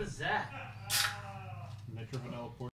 was that? Nitro vanilla porter.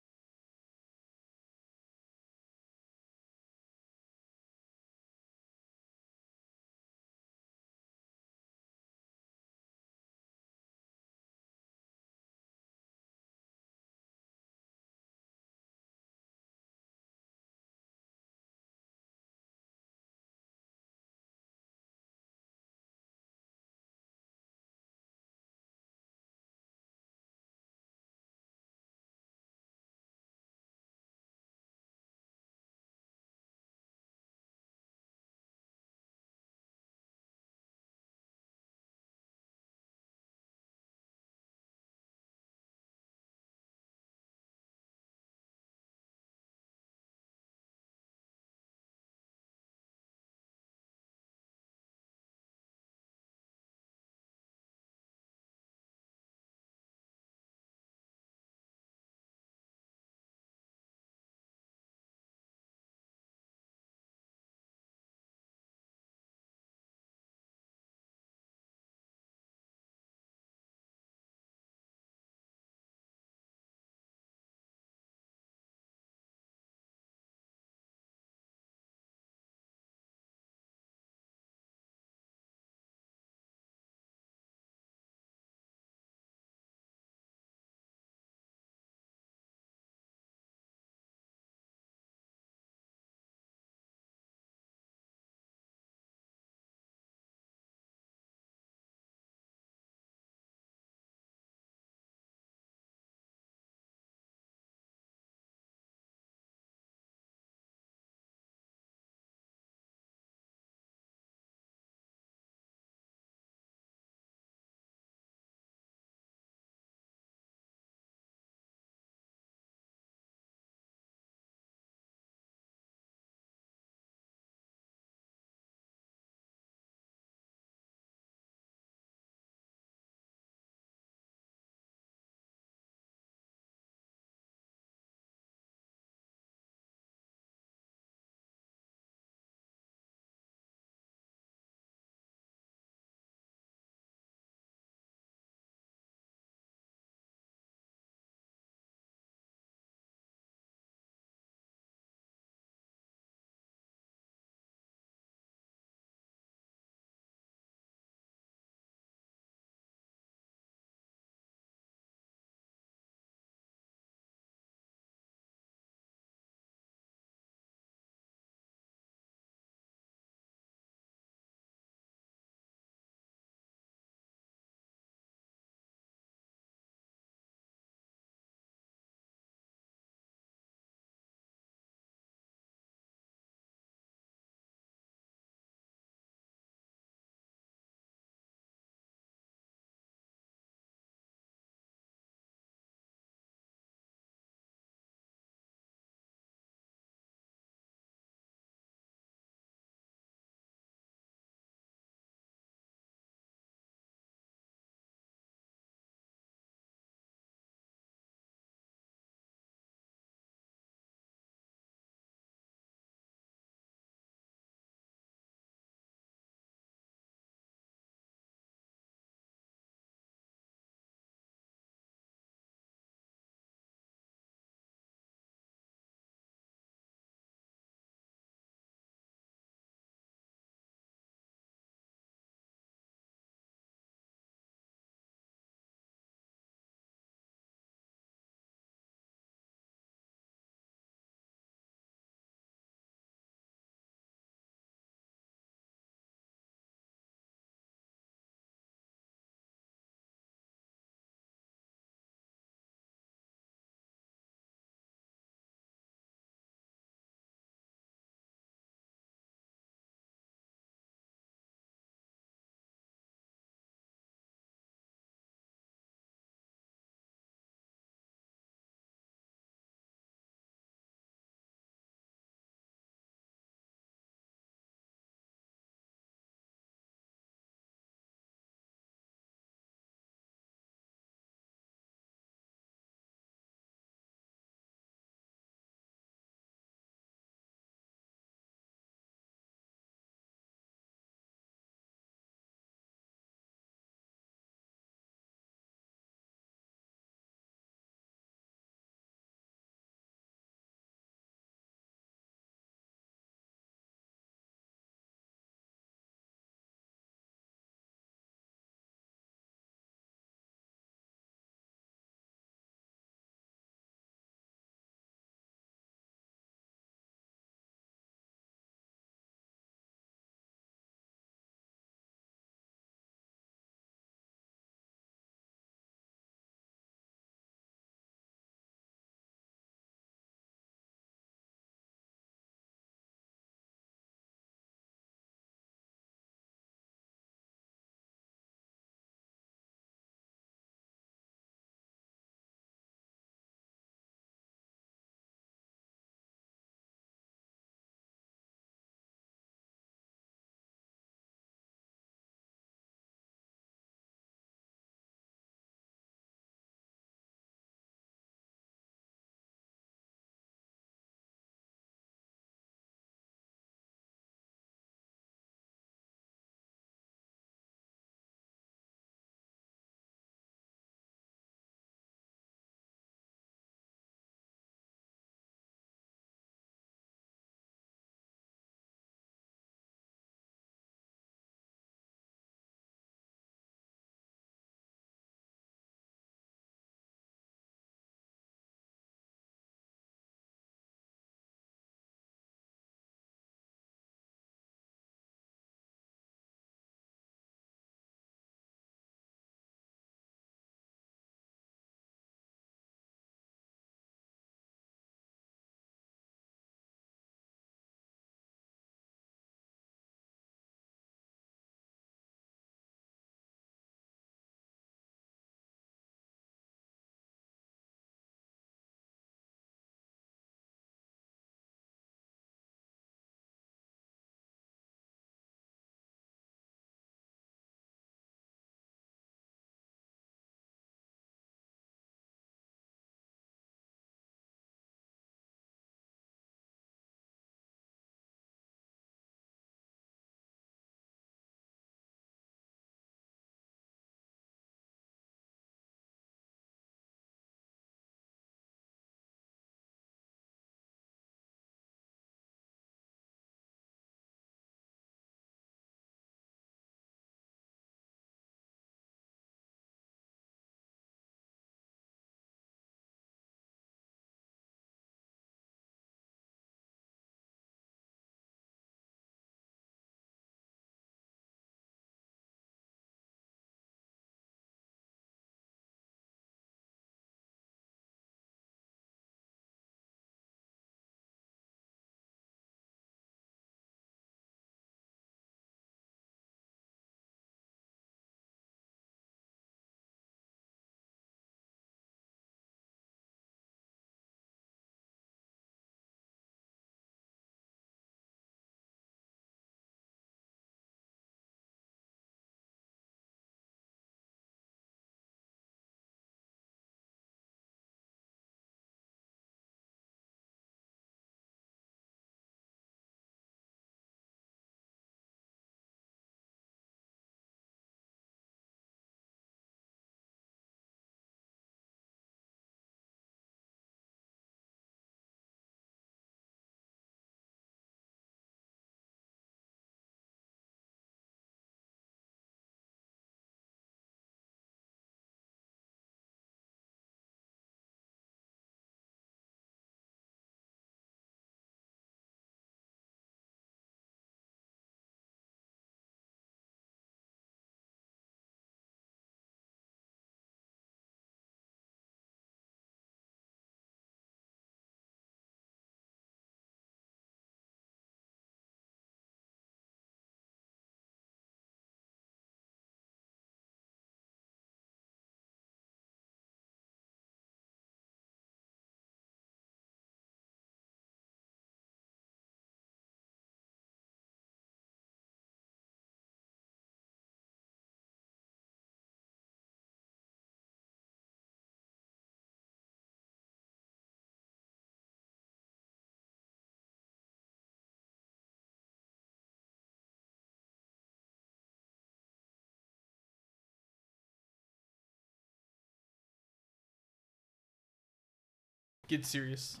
Get serious.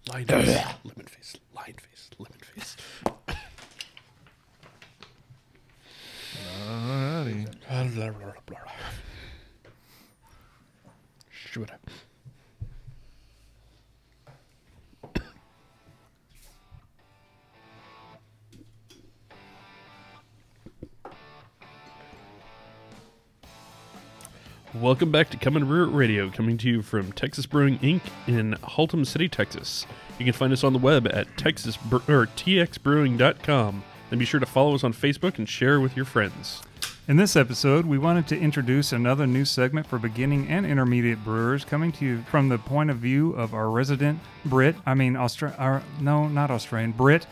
Lion face, lemon face, lion face, lemon face. Alrighty. Sure. Welcome back to Come and Brew It Radio, coming to you from Texas Brewing Inc. in Haltom City, Texas. You can find us on the web at txbrewing.com. And be sure to follow us on Facebook and share with your friends. In this episode, we wanted to introduce another new segment for beginning and intermediate brewers, coming to you from the point of view of our resident Brit, not Australian, Brit,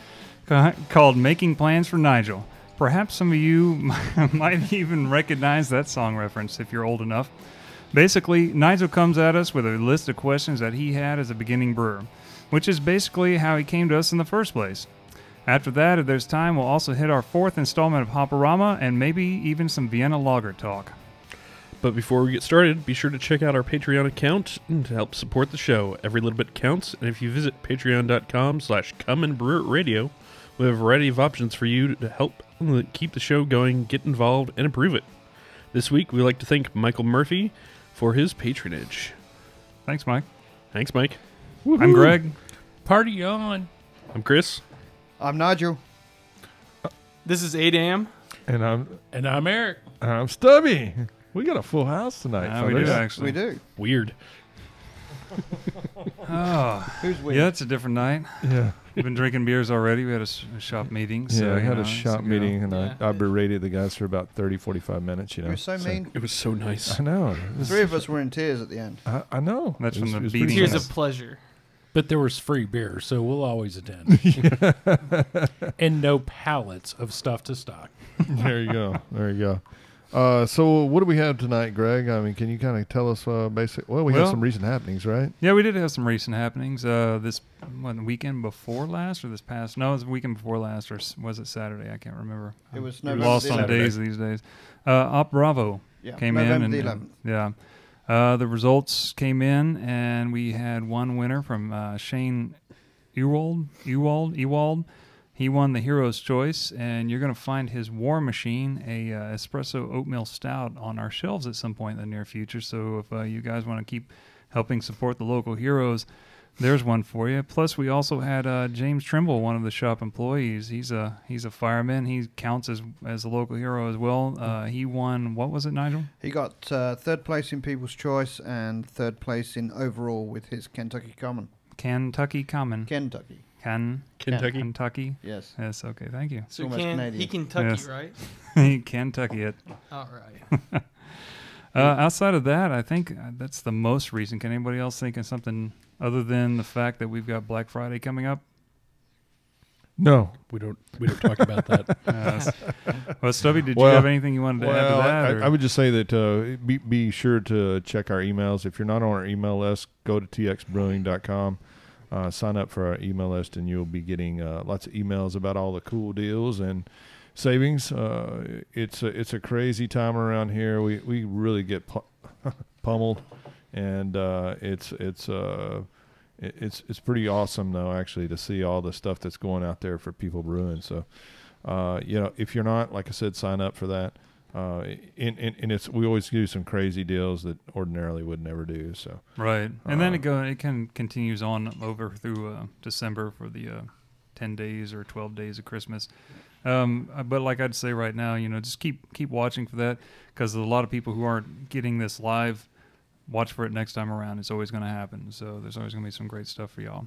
called Making Plans for Nigel. Perhaps some of you might even recognize that song reference if you're old enough. Basically, Nigel comes at us with a list of questions that he had as a beginning brewer, which is basically how he came to us in the first place. After that, if there's time, we'll also hit our 4th installment of Hop-o-Rama and maybe even some Vienna Lager talk. But before we get started, be sure to check out our Patreon account to help support the show. Every little bit counts, and if you visit patreon.com/comeandbrewiradio, we have a variety of options for you to help keep the show going, get involved, and improve it. This week, we'd like to thank Michael Murphy for his patronage. Thanks, Mike. Thanks, Mike. Woo-hoo. I'm Greg. Party on. I'm Chris. I'm Nigel. This is Adam. And I'm Eric. I'm Stubby. We got a full house tonight. We do, actually. We do. Weird. Oh, Who's we? yeah, it's a different night. Yeah. We've been drinking beers already. We had a shop meeting. So, Yeah, I had a it's shop go. meeting, and Yeah. I berated the guys for about 30, 45 minutes, you know. You're so mean. It was so nice. I know. Three of us were in tears at the end. I know. That's from the pretty beating. Tears nice. of pleasure. But there was free beer, so we'll always attend. And no pallets of stuff to stock. There you go. There you go. So what do we have tonight, Greg? I mean, can you kind of tell us basic? Well, we had some recent happenings, right? Yeah, we did have some recent happenings. The weekend before last or this past? No, it was the weekend before last, or was it Saturday? I can't remember. It was I'm November lost the on 11th. days these days. Op Bravo Yeah, came November in. the And 11th. the results came in, and we had one winner from Shane Ewald. He won the Hero's Choice, and you're going to find his War Machine, a espresso oatmeal stout, on our shelves at some point in the near future. So if you guys want to keep helping support the local heroes, there's one for you. Plus, we also had James Trimble, one of the shop employees. He's a fireman. He counts as a local hero as well. He won, what was it, Nigel? He got 3rd place in People's Choice and 3rd place in overall with his Kentucky Common. Kentucky Common. Kentucky. Kentucky. Kentucky. Yes. Yes. Okay. Thank you. So Almost Canadian. he Kentucky, Yes. right? Kentucky it. All right. Outside of that, I think that's the most recent. Can anybody else think of something other than the fact that we've got Black Friday coming up? No. We don't talk about that. Well, Stubby, did you Well, have anything you wanted to add to that? I would just say that be sure to check our emails. If you're not on our email list, go to txbrewing.com. Sign up for our email list, and you'll be getting lots of emails about all the cool deals and savings. It's a crazy time around here. We really get pummeled, and it's pretty awesome though, actually, to see all the stuff that's going out there for people brewing. So if you're not, like I said, sign up for that. And we always do some crazy deals that ordinarily would never do. So right, and then it continues on over through December for the 10 days or 12 days of Christmas. But like I'd say right now, just keep watching for that, because a lot of people who aren't getting this live, watch for it next time around. It's always going to happen. So there's always going to be some great stuff for y'all.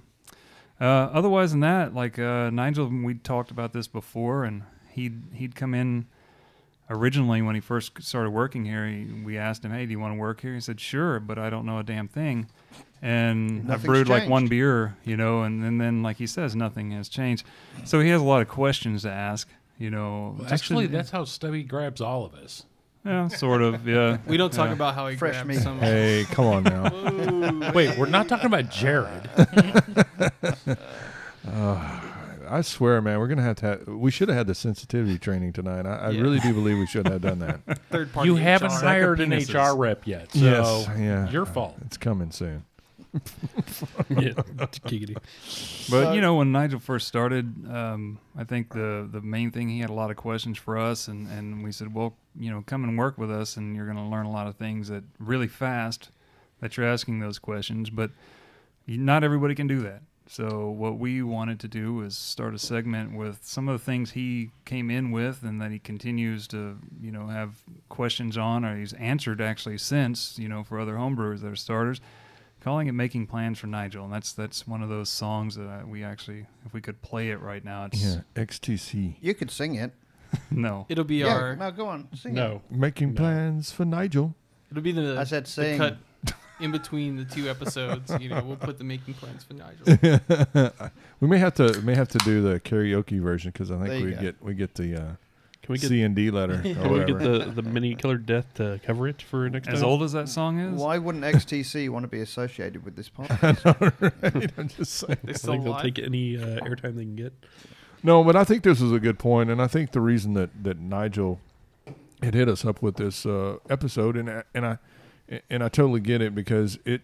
Otherwise than that, like Nigel, we talked about this before, and he'd come in. Originally, when he first started working here, we asked him, "Hey, do you want to work here?" He said, "Sure, but I don't know a damn thing." And I've Nothing's brewed like changed. one beer, and then like he says, nothing has changed. So he has a lot of questions to ask, just Actually, to- that's how Stubby grabs all of us. yeah, sort of, yeah. We don't talk Yeah. about how he Fresh grabs meat. some. hey, come on now. Whoa. Wait, we're not talking about Jared. I swear, man, we're gonna have to. We should have had the sensitivity training tonight. I Yeah. really do believe we should have done that. Third party. You haven't HR. hired an penises. HR rep yet, so Yes, yeah. your fault. It's coming soon. Yeah, giggity. But you know, when Nigel first started, I think the main thing, he had a lot of questions for us, and we said, well, you know, come and work with us, and you're going to learn a lot of things that really fast that you're asking those questions. But not everybody can do that. So what we wanted to do was start a segment with some of the things he came in with, and that he continues to, you know, have questions on, or he's answered actually since, you know, for other homebrewers that are starters. Calling it "Making Plans for Nigel," and that's one of those songs that we actually, if we could play it right now, it's XTC. You could sing it. no. It'll be Yeah, our. no, go on, sing it. No. Making plans for Nigel. It'll be the. I said the sing. cut in between the two episodes. You know, we'll put the making plans for Nigel. We may have to do the karaoke version because I There think you go. we get the Can we get C and D letter. Or can we get whatever. the mini colored death to cover it for next As time? old as that song is, Why wouldn't XTC want to be associated with this podcast? Right? I'm just saying. They I still think they'll alive? take any airtime they can get. No, but I think this is a good point, and I think the reason that Nigel had hit us up with this episode, and I totally get it, because it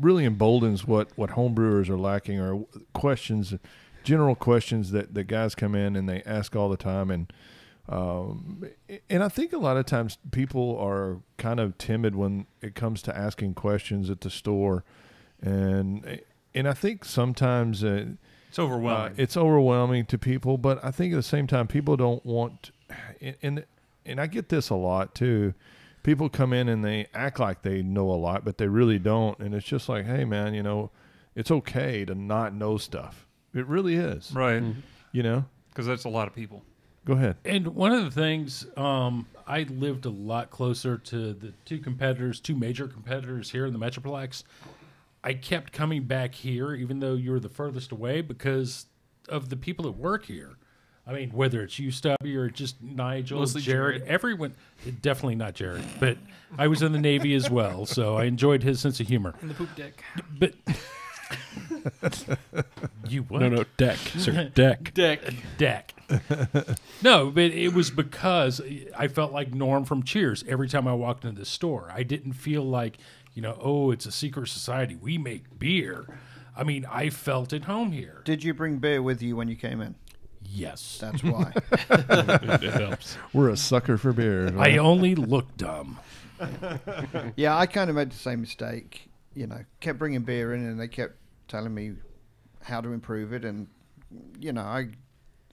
really emboldens what homebrewers are lacking, or questions, general questions that guys come in and they ask all the time, and I think a lot of times people are kind of timid when it comes to asking questions at the store, and I think sometimes it's overwhelming. it's overwhelming to people, but I think at the same time people don't want, and I get this a lot too. People come in and they act like they know a lot, but they really don't. And it's just like, hey, man, you know, it's okay to not know stuff. It really is. right, You know? because that's a lot of people. Go ahead. And one of the things, I lived a lot closer to the two major competitors here in the Metroplex. I kept coming back here, even though you were the furthest away, because of the people that work here. I mean, whether it's you, Stubby, or just Nigel, Mostly Jared, Jared. everyone, definitely not Jared, but I was in the Navy as well, so I enjoyed his sense of humor. In the poop deck. But you what? No, deck, sir, deck. Deck. No, but it was because I felt like Norm from Cheers every time I walked into the store. I didn't feel like, you know, oh, it's a secret society. We make beer. I mean, I felt at home here. Did you bring beer with you when you came in? Yes. That's why. It helps. We're a sucker for beer. I Right? only look dumb. Yeah, I kind of made the same mistake. You know, kept bringing beer in, and they kept telling me how to improve it. And, you know, I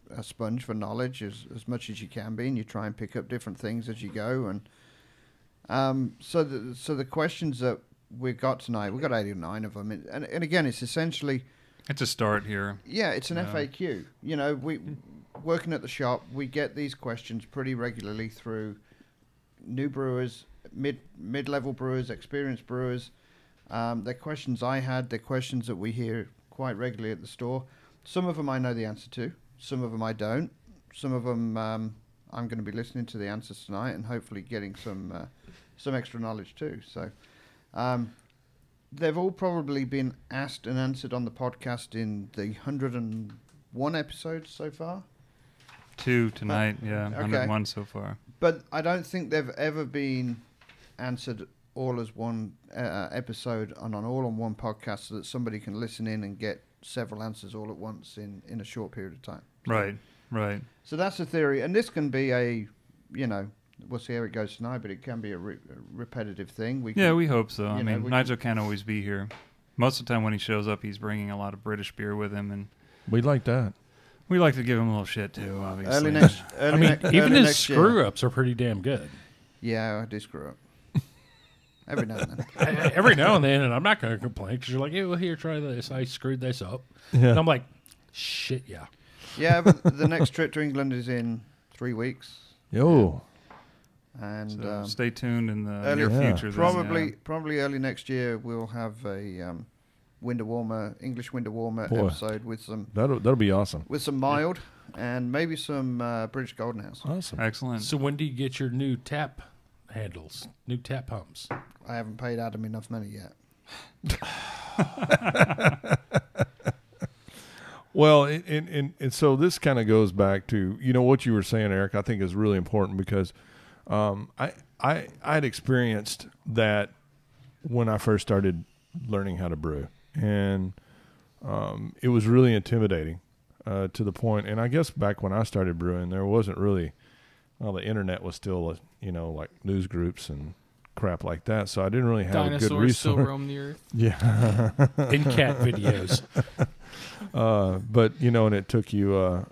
a sponge for knowledge as much as you can be, and you try and pick up different things as you go. And so the questions that we got tonight, we got 8 or 9 of them. And again, it's essentially... It's a start here. Yeah, it's an FAQ. You know, we working at the shop, we get these questions pretty regularly through new brewers, mid-level brewers, experienced brewers. They're questions I had. They're questions that we hear quite regularly at the store. Some of them I know the answer to. Some of them I don't. Some of them I'm going to be listening to the answers tonight and hopefully getting some extra knowledge too. So. They've all probably been asked and answered on the podcast in the 101 episodes so far. 2 tonight, yeah, Okay. 101 so far. But I don't think they've ever been answered all as one episode and all on one podcast, so that somebody can listen in and get several answers all at once in a short period of time. Right. So that's the theory. And this can be a, you know, we'll see how it goes tonight, but it can be a repetitive thing. We hope so. I you know, mean, Nigel can't always be here. Most of the time when he shows up, he's bringing a lot of British beer with him, and We like that. we like to give him a little shit too, obviously. I mean, even his screw-ups are pretty damn good. Yeah, I do screw up. Every now and then. Every now and then, and I'm not going to complain, because you're like, hey, well, here, try this. I screwed this up. Yeah. And I'm like, shit, yeah. Yeah, but the next trip to England is in 3 weeks. Yo. And So stay tuned in the early- near Yeah. future. then, probably early next year we'll have a English winter warmer Boy. episode with some That'll be awesome. mild and maybe some British Golden House. Awesome. Excellent. So when do you get your new tap handles, new tap pumps? I haven't paid Adam enough money yet. Well, and so this kind of goes back to, you know, what you were saying, Eric. I think is really important because I had experienced that when I first started learning how to brew, and it was really intimidating to the point. And I guess back when I started brewing, there wasn't really, well, the internet was still, like news groups and crap like that. So I didn't really have a good Dinosaurs resource. still roam the earth. Yeah. In cat videos. But and it took you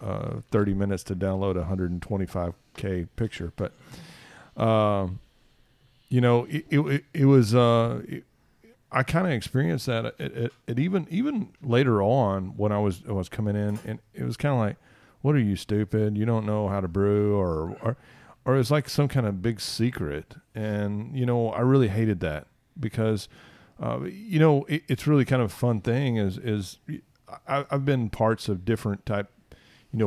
30 minutes to download a 125K picture. But it was I kind of experienced that it even later on when I was coming in, and it was kind of like, what are you, stupid? You don't know how to brew, or it's like some kind of big secret. And I really hated that because it's really kind of a fun thing is I've been parts of different type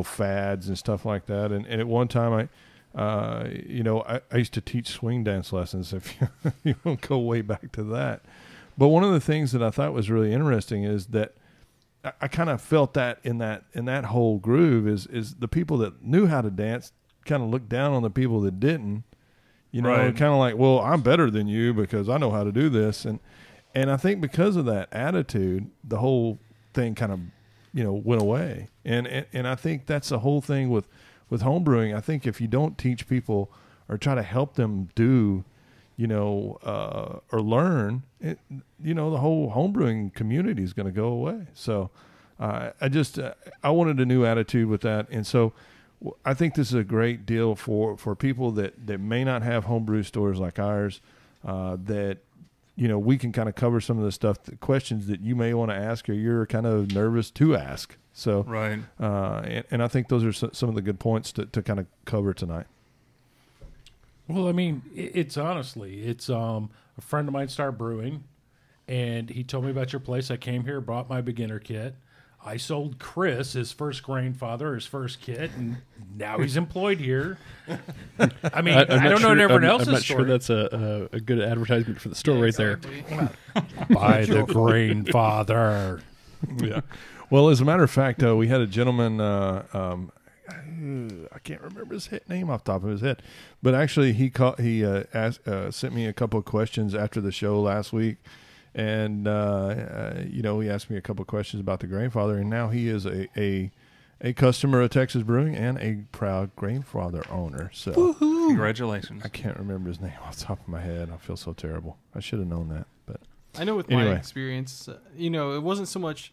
fads and stuff like that, and at one time I used to teach swing dance lessons, if you don't go way back to that. But one of the things that I thought was really interesting is that I kind of felt that in that whole groove is the people that knew how to dance kind of looked down on the people that didn't, Right. kind of like, well, I'm better than you because I know how to do this. And I think because of that attitude, the whole thing kind of, went away. And I think that's the whole thing with homebrewing. I think if you don't teach people or try to help them do, or learn, the whole homebrewing community is going to go away. So I wanted a new attitude with that. And so I think this is a great deal for people that may not have homebrew stores like ours, that, we can kind of cover some of the stuff, the questions that you may want to ask or you're kind of nervous to ask. So, Right. And I think those are some of the good points to kind of cover tonight. Well, I mean, it's honestly, a friend of mine started brewing, and he told me about your place. I came here, brought my beginner kit. I sold Chris, his first grandfather, his first kit, and now he's employed here. I mean, I don't know everyone else's I'm not story. sure that's a good advertisement for the store right there. By the grandfather. Yeah. Well, as a matter of fact, we had a gentleman, I can't remember his name off the top of his head, but actually he sent me a couple of questions after the show last week. And, he asked me a couple of questions about the grandfather, and now he is a customer of Texas Brewing and a proud grandfather owner. So Congratulations. I can't remember his name off the top of my head. I feel so terrible. I should have known that. But I know with anyway. my experience, it wasn't so much.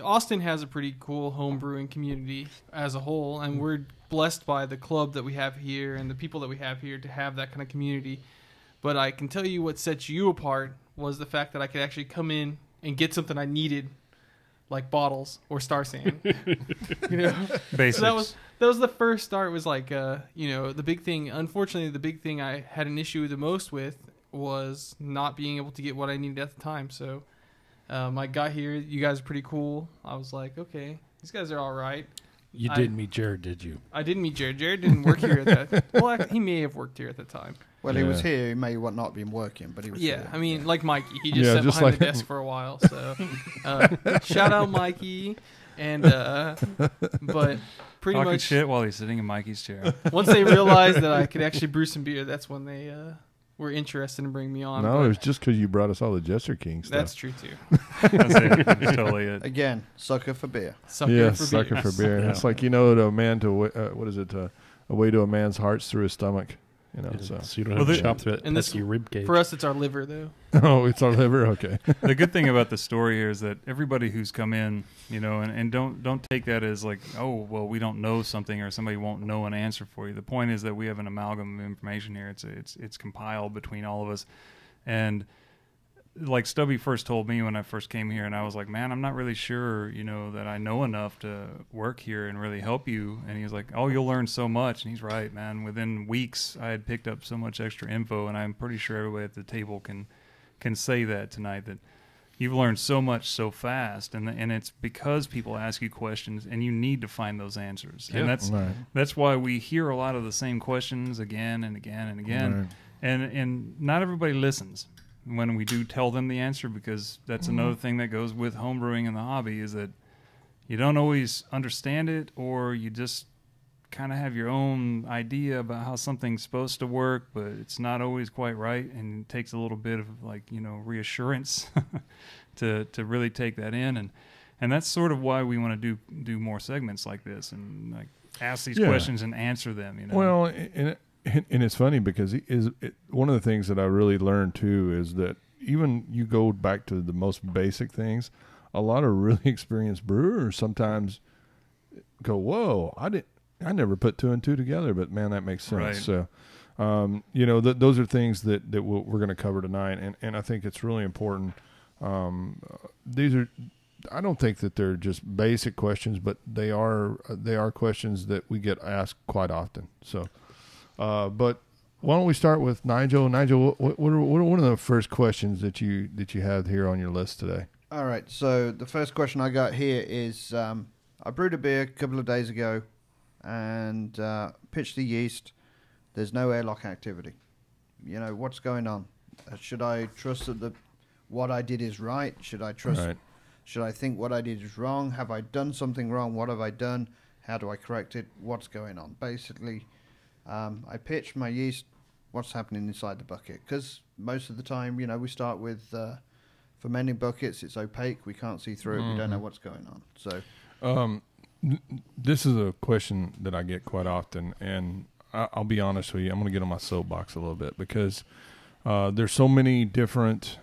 Austin has a pretty cool home brewing community as a whole, and we're blessed by the club that we have here and the people that we have here to have that kind of community. But I can tell you what sets you apart was the fact that I could actually come in and get something I needed, like bottles or Star Sand. Basics. So that was the first start. Was like the big thing. Unfortunately, the big thing I had an issue the most with was not being able to get what I needed at the time. So I got here. You guys are pretty cool. I was like, okay, these guys are all right. You didn't meet Jared, did you? I didn't meet Jared. Jared didn't work here at that. Well, he may have worked here at the time. Well, he was here. He may not have been working, but he was here. I mean, like Mikey. He just sat just behind like the desk for a while. So shout out Mikey. And but pretty Talking much shit while he's sitting in Mikey's chair. once they realized that I could actually brew some beer, that's when they were interested in bringing me on. no, But it was just because you brought us all the Jester King stuff. that's true too. That's it. That's totally it. Again, sucker for beer. Sucker for sucker beer. for beer. Yeah. It's like, a man to what is it? A way to a man's heart's through his stomach. So. So you don't Well, have to the- chop through it. and That's this- your rib cage. For us, it's our liver though. Oh, it's our liver. Okay. The good thing about the story here is that everybody who's come in, and don't take that as like, oh, well, we don't know something or somebody won't know an answer for you. The point is that we have an amalgam of information here. It's compiled between all of us, and like Stubby first told me when I first came here, and I was like, man, I'm not really sure, that I know enough to work here and really help you. And he was like, oh, you'll learn so much. And he's right, man. Within weeks, I had picked up so much extra info, and I'm pretty sure everybody at the table can say that tonight, that you've learned so much so fast. And it's because people ask you questions, and you need to find those answers. Yeah. And that's why we hear a lot of the same questions again and again and again. Right. And not everybody listens when we do tell them the answer, because that's another thing that goes with homebrewing and the hobby, is that you don't always understand it, or you just kind of have your own idea about how something's supposed to work, but it's not always quite right, and it takes a little bit of reassurance to really take that in, and that's sort of why we want to do more segments like this and like ask these questions and answer them. Well, and it's funny because one of the things that I really learned too is that even you go back to the most basic things, a lot of really experienced brewers sometimes go, "Whoa, I never put 2 and 2 together," but man, that makes sense. Right. So, those are things that we're going to cover tonight, and I think it's really important. I don't think that they're just basic questions, but they are questions that we get asked quite often. So, but why don't we start with Nigel? Nigel, what are the first questions that you have here on your list today? All right. So the first question I got here is, I brewed a beer a couple of days ago, and pitched the yeast. There's no airlock activity. What's going on? Should I trust that what I did is right? Should I trust? Right. Should I think what I did is wrong? Have I done something wrong? What have I done? How do I correct it? What's going on? Basically, I pitched my yeast. What's happening inside the bucket? Because most of the time, we start with fermenting buckets. It's opaque. We can't see through it. We don't know what's going on. So, this is a question that I get quite often, and I'll be honest with you. I'm going to get on my soapbox a little bit because there's so many different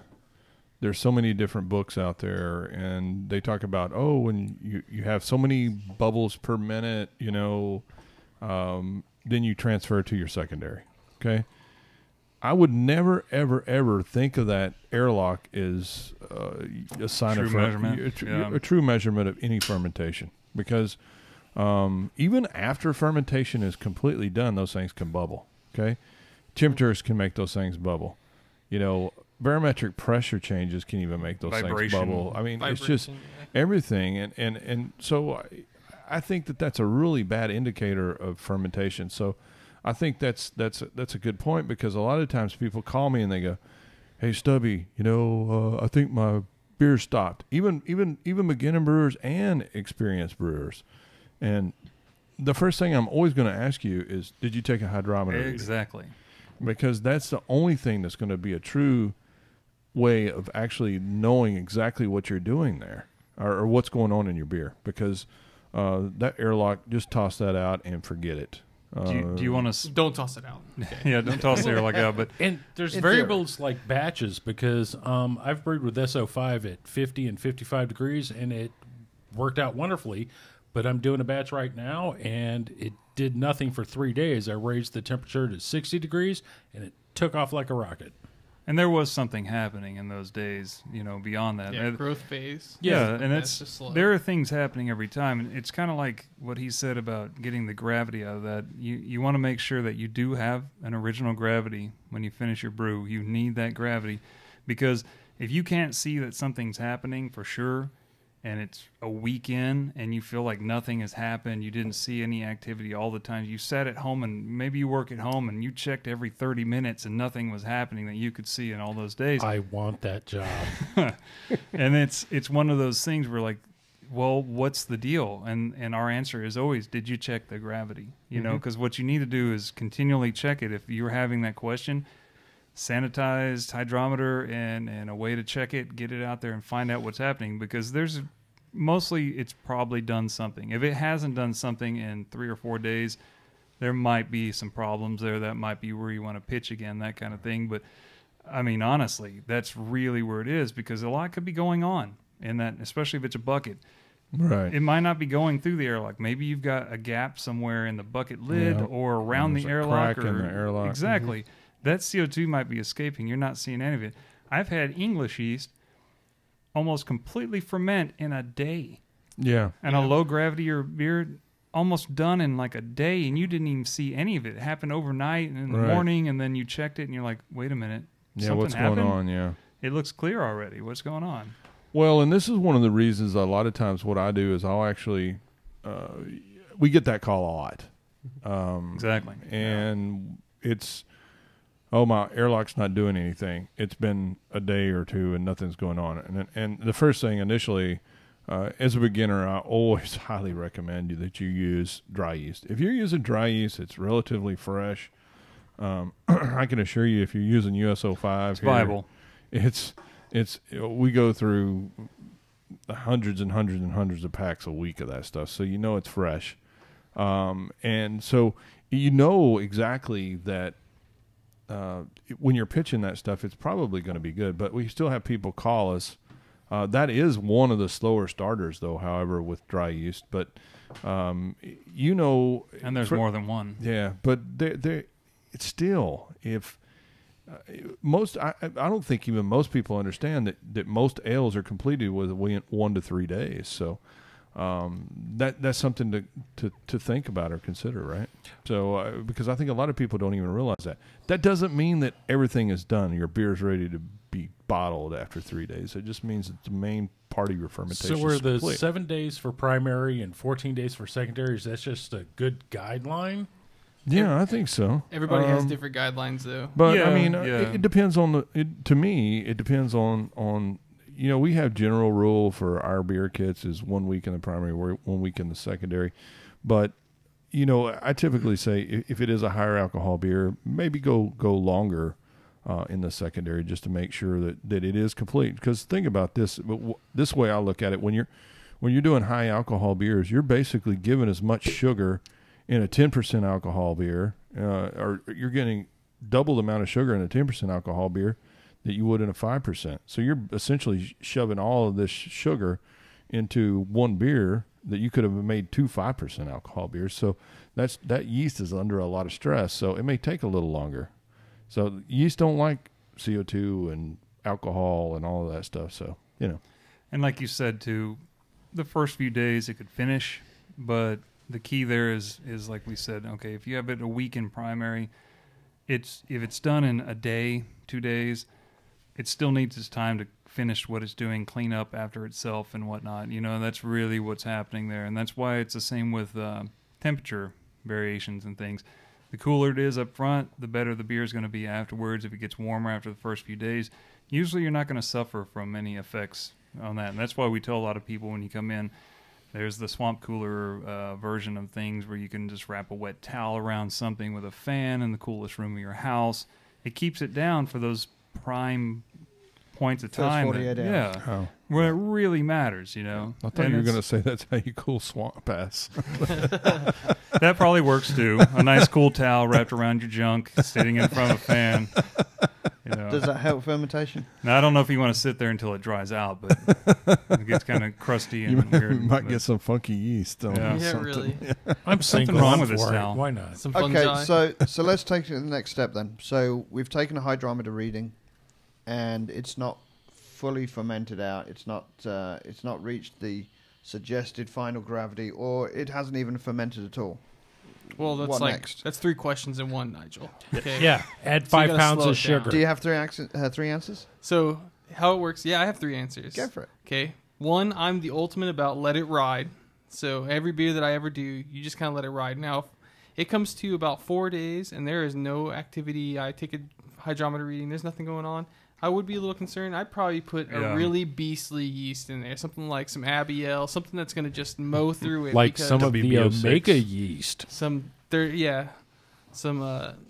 books out there, and they talk about, when you have so many bubbles per minute, then you transfer to your secondary. Okay. I would never, ever, ever think of that airlock as a sign True of measurement. a true measurement of any fermentation, because even after fermentation is completely done, those things can bubble. Okay. Temperatures can make those things bubble. Barometric pressure changes can even make those things bubble. I mean, it's just everything. And so I think that's a really bad indicator of fermentation. So I think that's a good point, because a lot of times people call me and they go, "Hey, Stubby, I think my beer stopped." Even beginner brewers and experienced brewers. And the first thing I'm always going to ask you is, did you take a hydrometer? Exactly. Because that's the only thing that's going to be a true way of actually knowing exactly what you're doing there, or what's going on in your beer. Because that airlock, just toss that out and forget it. Do you want to? Don't toss it out. Okay. Yeah, don't toss the airlock out. But And there's variables like batches, because I've brewed with SO5 at 50 and 55 degrees, and it worked out wonderfully. But I'm doing a batch right now, and it did nothing for 3 days. I raised the temperature to 60 degrees, and it took off like a rocket. And there was something happening in those days, beyond that. Yeah, growth phase. Yeah, and that's just slow. there are things happening every time. And it's kind of like what he said about getting the gravity out of that. You want to make sure that you do have an original gravity when you finish your brew. You need that gravity, because if you can't see that something's happening for sure, and it's a week in and you feel like nothing has happened, you didn't see any activity all the time, you sat at home, and maybe you work at home and you checked every 30 minutes and nothing was happening that you could see in all those days. I want that job. And it's one of those things where, like, well, what's the deal? And our answer is always, did you check the gravity? Because what you need to do is continually check it. If you're having that question, sanitized hydrometer and a way to check it, get it out there and find out what's happening, because it's probably done something. If it hasn't done something in 3 or 4 days, there might be some problems there. That might be where you want to pitch again, that kind of thing. But I mean, honestly, that's really where it is, because a lot could be going on in that, especially if it's a bucket. Right. It might not be going through the airlock. Maybe you've got a gap somewhere in the bucket lid or around the airlock. Crack in the airlock. Exactly. Mm-hmm. That CO2 might be escaping. You're not seeing any of it. I've had English yeast almost completely ferment in a day. Yeah. And a low gravity or beer almost done in like a day, and you didn't even see any of it. It happened overnight and in the morning, and then you checked it and you're like, wait a minute. Yeah, something what's happened? going on? Yeah. It looks clear already. What's going on? Well, and this is one of the reasons a lot of times what I do is I'll actually, we get that call a lot. Exactly. And it's, my airlock's not doing anything. It's been a day or two and nothing's going on. And the first thing initially, as a beginner, I always highly recommend that you use dry yeast. If you're using dry yeast, it's relatively fresh. I can assure you, if you're using USO5, It's viable. It's we go through hundreds and hundreds and hundreds of packs a week of that stuff, so you know it's fresh, and so you know exactly that when you're pitching that stuff, it's probably going to be good. But we still have people call us. That is one of the slower starters, though. However, with dry yeast, but you know, And there's more than one. yeah, but it's still if. Most I don't think even most people understand that most ales are completed with 1 to 3 days. So that's something to think about or consider, right? So because I think a lot of people don't even realize that. That doesn't mean that everything is done. Your beer's ready to be bottled after 3 days. It just means that the main part of your fermentation. So, are is the complete. 7 days for primary and 14 days for secondaries? That's just a good guideline. Yeah, I think so. Everybody has different guidelines, though. But Yeah, I mean, yeah. it depends on to me, it depends on you know, we have general rule for our beer kits is 1 week in the primary, 1 week in the secondary. But you know, I typically say if it is a higher alcohol beer, maybe go longer in the secondary just to make sure that it is complete. Because think about this, this way I look at it: when you're doing high alcohol beers, you're basically giving as much sugar in a 10% alcohol beer, or you're getting double the amount of sugar in a 10% alcohol beer that you would in a 5%. So you're essentially shoving all of this sugar into one beer that you could have made 2 5% alcohol beers. So that yeast is under a lot of stress. So it may take a little longer. So yeast don't like CO2 and alcohol and all of that stuff. So, you know. And like you said, too, the first few days it could finish, but the key there is like we said, okay, if you have it a week in primary, if it's done in a day, 2 days, it still needs its time to finish what it's doing, clean up after itself and whatnot. You know, that's really what's happening there. And that's why it's the same with temperature variations and things. The cooler it is up front, the better the beer is going to be afterwards. If it gets warmer after the first few days, usually you're not going to suffer from any effects on that. And that's why we tell a lot of people when you come in, there's the swamp cooler version of things where you can just wrap a wet towel around something with a fan in the coolest room of your house. It keeps it down for those prime points of First time. 48 hours. Yeah, Oh. where it really matters, you know. I thought And you were it's- going to say that's how you cool swamp ass. That probably works too. A nice cool towel wrapped around your junk, sitting in front of a fan. You know. Does that help fermentation? Now, I don't know if you want to sit there until it dries out, but it gets kind of crusty and You weird. might but- get some funky yeast on Yeah. Yeah, something. really. I'm single. wrong I'm with this for it. towel. Why not? Some fungi. Okay, so let's take it to the next step then. So we've taken a hydrometer reading, and it's not fully fermented out. It's not reached the suggested final gravity, or it hasn't even fermented at all. Well, that's What like next? that's 3 questions in one, Nigel. Okay. Yeah, add So you 5 gotta pounds slow of it down. sugar. Do you have three answers? So how it works? Yeah, I have 3 answers. Go for it. Okay. 1, I'm the ultimate about let it ride. So every beer that I ever do, you just kind of let it ride. Now, if it comes to about 4 days and there is no activity, I take a hydrometer reading, there's nothing going on, I would be a little concerned. I'd probably put a Yeah. really beastly yeast in there, something like some ABL, something that's going to just mow through it. Like because some of the WB06. Omega yeast.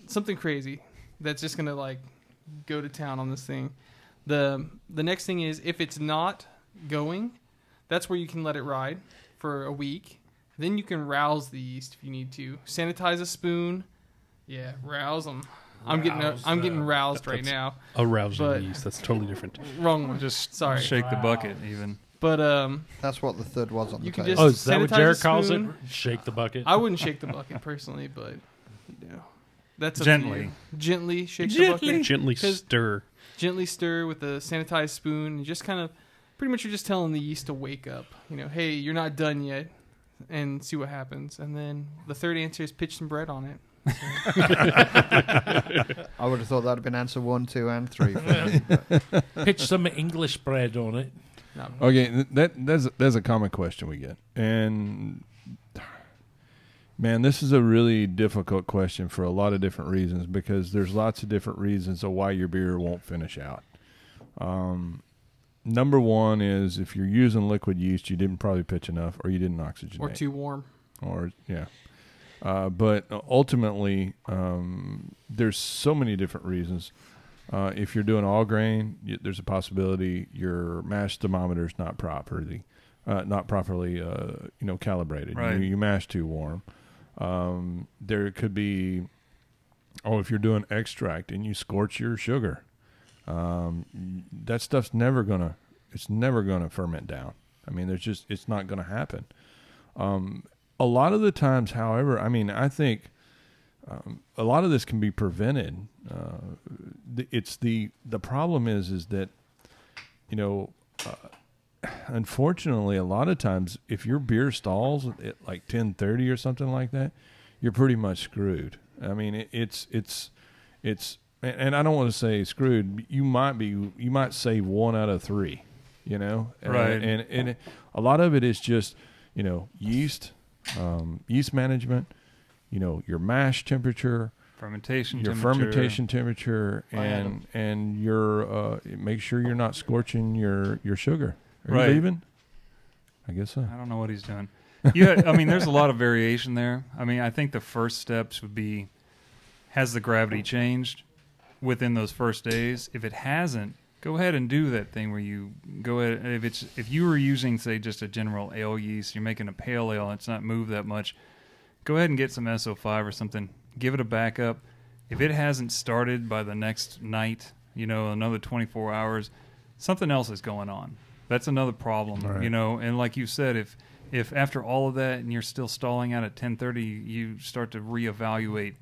something crazy that's just going to like go to town on this thing. The next thing is if it's not going, that's where you can let it ride for a week. Then you can rouse the yeast if you need to. Sanitize a spoon. Yeah, rouse them. I'm getting roused right That's- now. Arousing But- yeast. That's totally different. Wrong one. Just Sorry. shake the bucket even. But That's what the third was on You the can table. just- Oh, is that what sanitize Jared a calls it? spoon. Shake the bucket. I wouldn't shake the bucket personally, but you know, that's up Gently. To you. Gently shake the bucket. Gently 'Cause- stir. Gently stir with a sanitized spoon, and just kind of, pretty much, you're just telling the yeast to wake up. You know, hey, you're not done yet, and see what happens. And then the third answer is pitch some bread on it. I would have thought that would have been answer 1, 2, and 3. For me, but Pitch some English bread on it. Not Okay, that's a common question we get, and man, this is a really difficult question for a lot of different reasons because there's lots of different reasons of why your beer won't finish out. Number one is if you're using liquid yeast, you didn't probably pitch enough, or you didn't oxygenate, Or too warm. or yeah. But ultimately, there's so many different reasons. If you're doing all grain, there's a possibility your mash thermometer is not properly calibrated. Right. You mash too warm. There could be, if you're doing extract and you scorch your sugar, that stuff's never gonna ferment down. I mean, it's not gonna happen. A lot of the times, however, I mean, I think a lot of this can be prevented. The problem is that, unfortunately, a lot of times if your beer stalls at like 10:30 or something like that, you're pretty much screwed. I mean, it's and I don't want to say screwed. You might save 1 out of 3, Right. And a lot of it is just, yeast management, your mash temperature, Fermentation your temperature. fermentation temperature, and your make sure you're not scorching your sugar. Are Right. you leaving? I guess so. I don't know what he's doing. Yeah, I mean, there's a lot of variation there. I mean, I think the first steps would be, has the gravity changed within those first days? If it hasn't, go ahead and do that thing where you go ahead. If you were using, say, just a general ale yeast, you're making a pale ale, and it's not moved that much, go ahead and get some SO5 or something. Give it a backup. If it hasn't started by the next night, another 24 hours, something else is going on. That's another problem, Right. And like you said, if after all of that and you're still stalling out at 10:30, you start to reevaluate.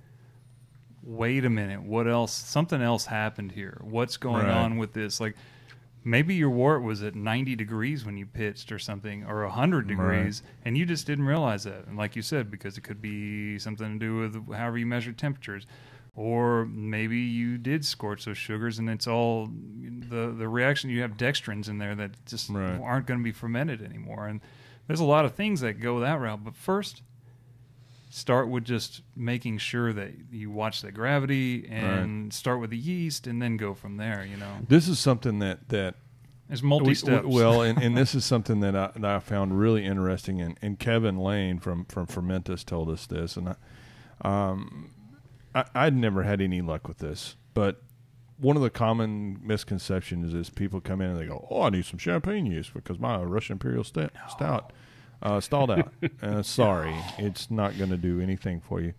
Wait a minute, what else? Something else happened here. What's going Right. on with this? Like, maybe your wort was at 90 degrees when you pitched or something, or 100 degrees, and you just didn't realize that. And like you said, because it could be something to do with however you measure temperatures. Or maybe you did scorch those sugars, and it's all the reaction. You have dextrins in there that just Right. aren't going to be fermented anymore. And there's a lot of things that go that route. But first, start with just making sure that you watch the gravity and start with the yeast, and then go from there. This is something that There's multi-steps. and this is something that I found really interesting, and Kevin Lane from Fermentus told us this, and I'd never had any luck with this, but one of the common misconceptions is people come in and they go, I need some champagne yeast because my Russian Imperial Stout stalled out. Sorry, it's not going to do anything for you.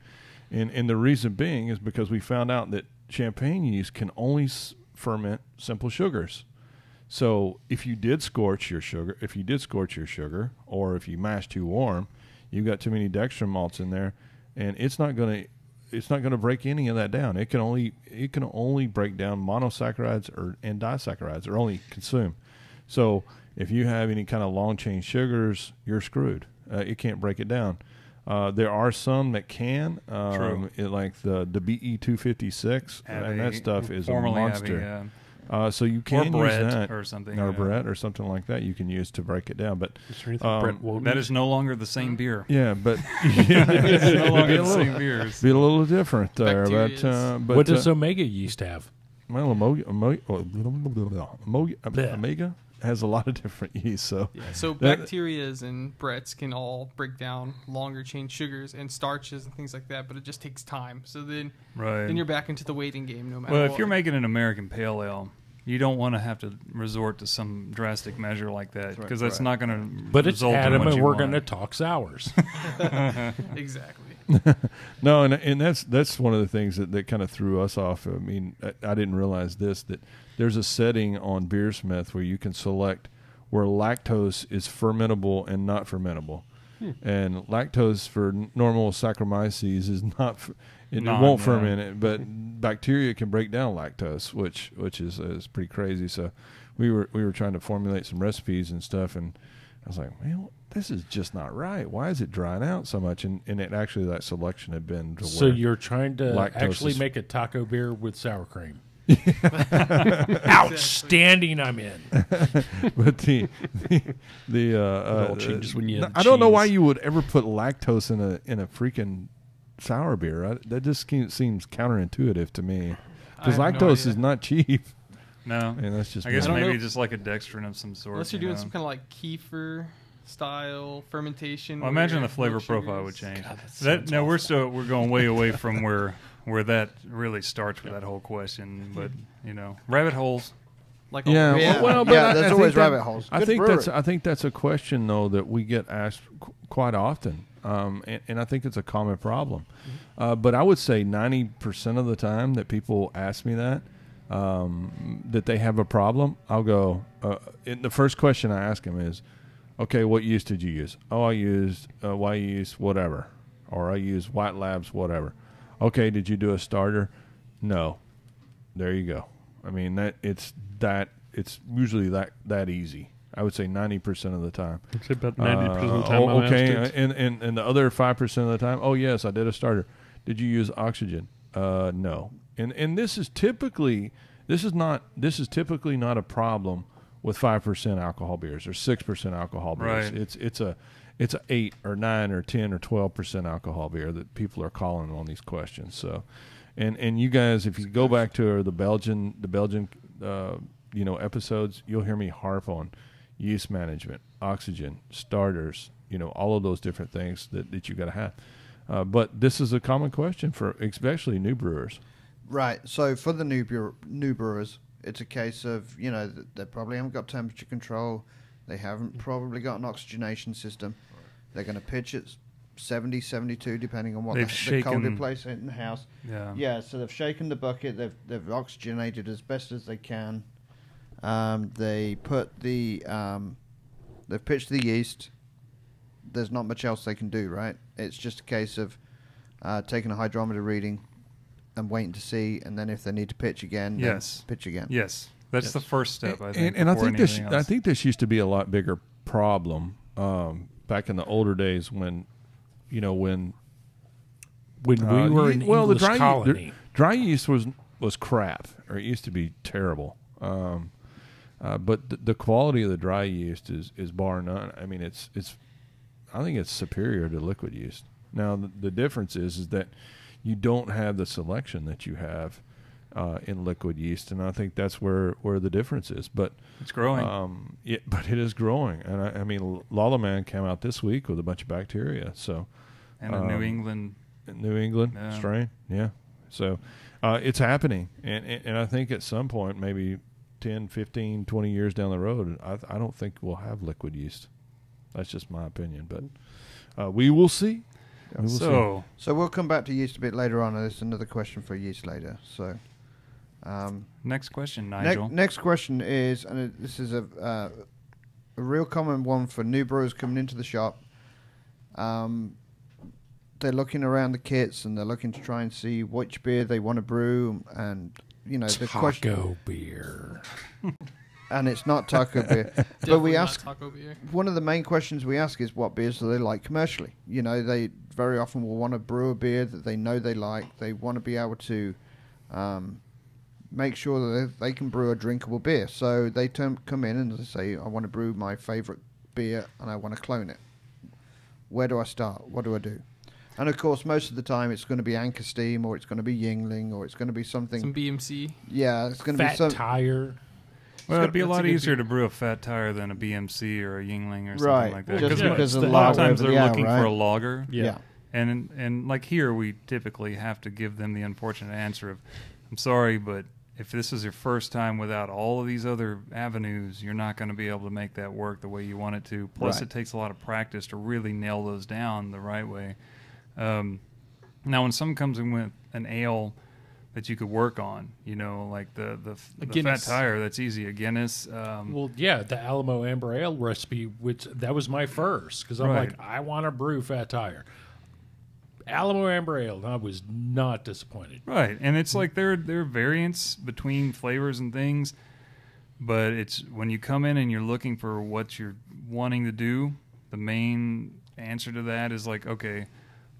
And the reason being is because we found out that champagne yeast can only ferment simple sugars. So if you did scorch your sugar, or if you mash too warm, you've got too many dextrin malts in there, and it's not going to break any of that down. It can only break down monosaccharides and disaccharides, or only consume. So if you have any kind of long chain sugars, you're screwed. It can't break it down. There are some that can, like the BE256, and that stuff is a monster. So you can use that, or something, or Brett, or something like that. You can use to break it down. But that is no longer the same beer. Yeah, but It's no longer the same beers. Be a little different there. But what does Omega yeast have? Well, Omega has a lot of different yeast. So Bacterias and Bretts can all break down longer chain sugars and starches and things like that, but it just takes time. So then you're back into the waiting game no matter what. Well, if you're making an American Pale Ale, you don't want to have to resort to some drastic measure like that, because that's not going to But it's result in Adam, what and you we're want. going to talk sours. Exactly. No, and that's one of the things that kind of threw us off. I mean, I didn't realize that there's a setting on Beersmith where you can select where lactose is fermentable and not fermentable. And lactose for normal Saccharomyces is not. It won't ferment it, but bacteria can break down lactose, which is pretty crazy. So we were trying to formulate some recipes and stuff, and I was like, well, this is just not right. Why is it drying out so much? And it actually, that selection had been to So where you're trying to actually is- make a taco beer with sour cream. Outstanding! I'm in. but the It all changes when you add I don't know cheese. why you would ever put lactose in a freaking sour beer. That just seems counterintuitive to me, because I have no lactose idea. is not cheap. No. And that's just I guess I don't maybe know. just like a dextrin of some sort. Unless you're you doing know? some kind of like kefir style fermentation. Well, I imagine where the flavor milk profile would sugars- change. God, that That sounds no, awful. we're going way away from where that really starts with that whole question. But rabbit holes. Like Yeah, Yeah, well, but yeah, I there's think always that- rabbit holes. I Good think brewery. that's a question though that we get asked quite often, and I think it's a common problem. But I would say 90% of the time that people ask me that they have a problem, I'll go. The first question I ask them is, "Okay, what yeast did you use?" "Oh, I used Y yeast, whatever," or "I used White Labs, whatever." "Okay, did you do a starter?" "No." There you go. I mean it's usually that easy. I would say 90% of the time. I'd say about 90% of the time. I'm Okay, asked it. and the other 5% of the time, oh yes, I did a starter. Did you use oxygen? No. And this is typically not a problem with 5% alcohol beers or 6% alcohol beers. Right. It's a 8 or 9 or 10 or 12% alcohol beer that people are calling on these questions. So, and you guys, if you go back to the Belgian episodes, you'll hear me harp on yeast management, oxygen, starters, all of those different things that you got to have. But this is a common question for especially new brewers. Right. So for the new brewers, it's a case of they probably haven't got temperature control. They haven't probably got an oxygenation system. They're going to pitch at 70, 72, depending on what the colder place in the house. Yeah. Yeah. So they've shaken the bucket. They've oxygenated as best as they can. They put they've pitched the yeast. There's not much else they can do, right? It's just a case of taking a hydrometer reading and waiting to see, and then if they need to pitch again, then pitch again. Yes. That's the first step, I think. And I before think anything else. I think this used to be a lot bigger problem back in the older days when When we were an English colony. dry yeast was crap, or it used to be terrible. But the quality of the dry yeast is bar none. I mean, I think it's superior to liquid yeast. Now the difference is that you don't have the selection that you have in liquid yeast, and I think that's where the difference is. But it's growing. But it is growing, and I mean, Lalaman came out this week with a bunch of bacteria. So, and a New England strain, yeah. So it's happening, and I think at some point, maybe 10, 15, 20 years down the road, I don't think we'll have liquid yeast. That's just my opinion, but we will see. So we'll come back to yeast a bit later on. There's another question for yeast later. So next question, Nigel. Next question is, and this is a real common one for new brewers coming into the shop. They're looking around the kits and they're looking to try and see which beer they want to brew, and the question. Taco beer. And it's not taco beer. But we Definitely not ask, taco beer. one of the main questions we ask is what beers do they like commercially? They very often will want to brew a beer that they know they like. They want to be able to make sure that they can brew a drinkable beer. So they come in and they say, I want to brew my favorite beer and I want to clone it. Where do I start? What do I do? And of course, most of the time it's going to be Anchor Steam, or it's going to be Yingling, or it's going to be something. Some BMC. Yeah, it's going to be Fat some. Tire. Well, it'd be a That's a lot good easier beer. to brew a fat tire than a BMC or a Yingling or something Right, like that. just because of a the lot of lager times over they're the hour, looking right? for a lager. Yeah. And like here, we typically have to give them the unfortunate answer of, I'm sorry, but if this is your first time without all of these other avenues, you're not going to be able to make that work the way you want it to. Plus, Right. it takes a lot of practice to really nail those down the right way. Now, when someone comes in with an ale that you could work on, like the fat Guinness. tire, that's easy. A Guinness. Well, yeah, the Alamo Amber Ale recipe, which that was my first, because I'm Right. like, I want to brew Fat Tire. Alamo Amber Ale, and I was not disappointed. Right, and it's like there are variants between flavors and things, but it's when you come in and you're looking for what you're wanting to do, the main answer to that is like, okay,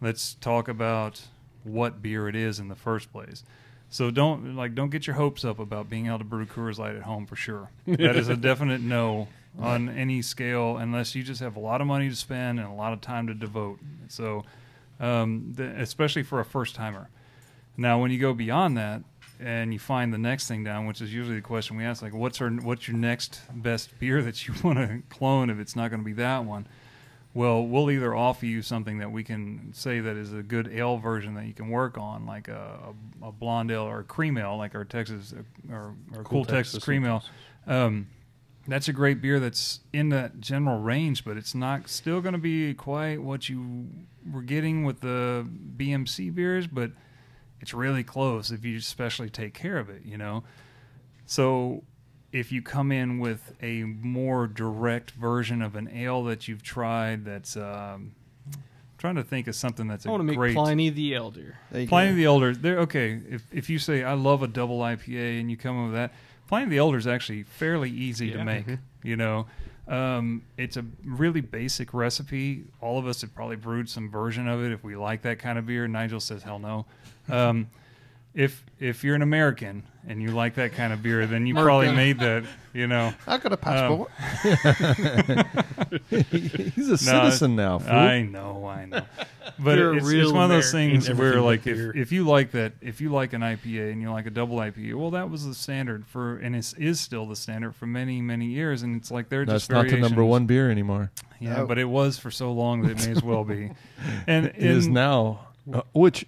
let's talk about what beer it is in the first place. So don't get your hopes up about being able to brew Coors Light at home for sure. That is a definite no on any scale, unless you just have a lot of money to spend and a lot of time to devote. So, especially for a first timer. Now, when you go beyond that, and you find the next thing down, which is usually the question we ask, like, what's your next best beer that you want to clone if it's not going to be that one? Well, we'll either offer you something that we can say that is a good ale version that you can work on, like a blonde ale or a cream ale, like our Texas or Cool Texas cream ale. That's a great beer that's in that general range, but it's not still going to be quite what you were getting with the BMC beers, but it's really close if you especially take care of it, you know. So if you come in with a more direct version of an ale that you've tried, that's trying to think of something that's I want to make Pliny the Elder. Pliny the Elder. Okay, if you say I love a double IPA and you come in with that, Pliny the Elder is actually fairly easy to make. You know, it's a really basic recipe. All of us have probably brewed some version of it if we like that kind of beer. Nigel says hell no. If you're an American and you like that kind of beer, then you probably made that, you know. I got a passport. He's a citizen now, fool. I know. But it's one of those things where, like, if you like that, if you like an IPA and you like a double IPA, well, that was the standard for, and it is still the standard for many, many years. And it's like they're just variations. That's not the number one beer anymore. Yeah, but it was for so long that it may as well be. And it is now. Which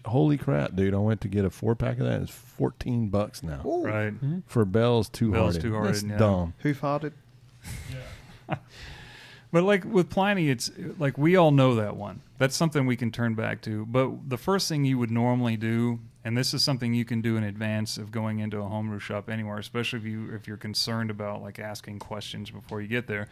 holy crap, dude! I went to get a 4-pack of that. It's $14 now. Ooh. Right. For Bell's Two Hearted. That's dumb. Who farted? Yeah. But like with Pliny, it's like we all know that one. That's something we can turn back to. But the first thing you would normally do, and this is something you can do in advance of going into a homebrew shop anywhere, especially if you're concerned about like asking questions before you get there,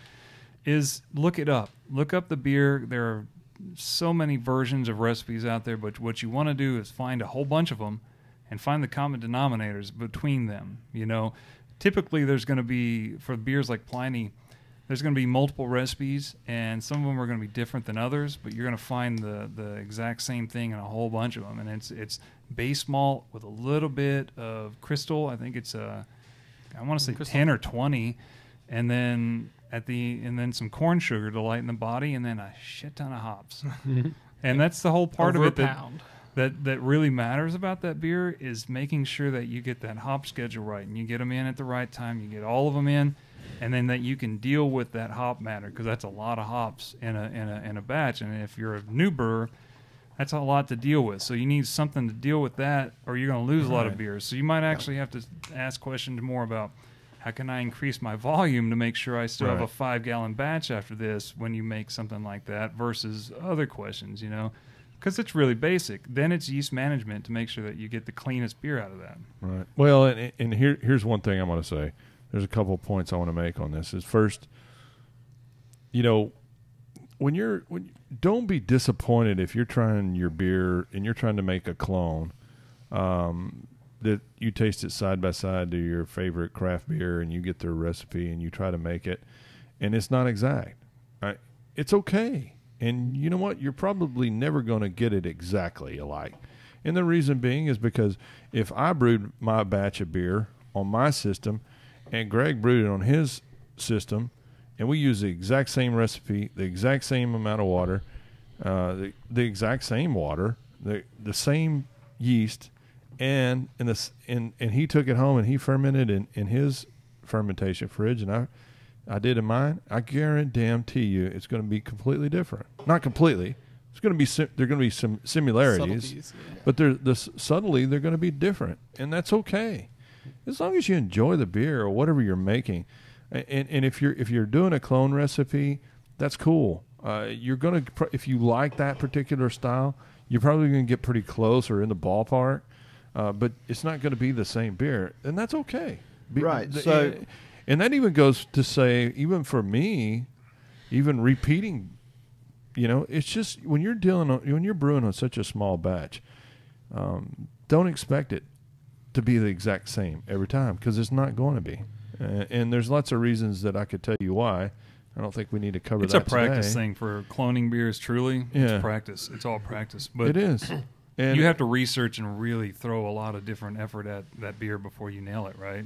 is look it up. Look up the beer. There are so many versions of recipes out there, but what you want to do is find a whole bunch of them and find the common denominators between them. You know, typically there's going to be, for beers like Pliny, there's going to be multiple recipes, and some of them are going to be different than others, but you're going to find the exact same thing in a whole bunch of them. And it's base malt with a little bit of crystal. I think it's I want to say crystal. 10 or 20, and then some corn sugar to lighten the body, and then a shit ton of hops. And that's the whole part of it that really matters about that beer, is making sure that you get that hop schedule right, and you get them in at the right time, you get all of them in, and then that you can deal with that hop matter, because that's a lot of hops in a batch. And if you're a new brewer, that's a lot to deal with. So you need something to deal with that, or you're going to lose a lot of beers. So you might actually have to ask questions more about, how can I increase my volume to make sure I still have a 5-gallon batch after this when you make something like that, versus other questions, you know, because it's really basic. Then it's yeast management to make sure that you get the cleanest beer out of that. Right. Well, and here's one thing I want to say. There's a couple of points I want to make on this. Is first, you know, don't be disappointed if you're trying your beer and you're trying to make a clone. That you taste it side by side to your favorite craft beer, and you get their recipe and you try to make it, and it's not exact. Right? It's okay. And you know what? You're probably never going to get it exactly alike. And the reason being is because if I brewed my batch of beer on my system and Greg brewed it on his system, and we use the exact same recipe, the exact same amount of water, the exact same water, the same yeast, and he took it home and he fermented in his fermentation fridge, and I did in mine. I guarantee you, it's going to be completely different. Not completely. It's going to be there are going to be some similarities, but subtly they're going to be different, and that's okay, as long as you enjoy the beer or whatever you're making. And if you're doing a clone recipe, that's cool. You're going to, if you like that particular style, you're probably going to get pretty close or in the ballpark. But it's not going to be the same beer, and that's okay. Right. And that even goes to say, even for me, even repeating, you know, it's just when you're brewing on such a small batch, don't expect it to be the exact same every time, because it's not going to be. And there's lots of reasons that I could tell you why. I don't think we need to cover that today. It's a practice thing for cloning beers, truly. Yeah. It's practice. It's all practice. But it is. And you have to research and really throw a lot of different effort at that beer before you nail it, right?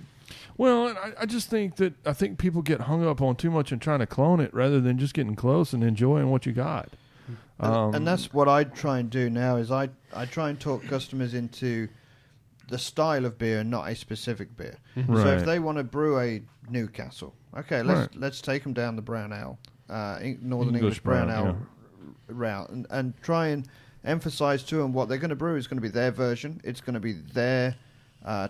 Well, I just think people get hung up on too much and trying to clone it rather than just getting close and enjoying what you got. And that's what I try and do now, is I try and talk customers into the style of beer, not a specific beer. Right. So if they want to brew a Newcastle, okay, let's take them down the brown ale, Northern English brown ale route, and try and emphasize to them what they're going to brew is going to be their version. It's going to be their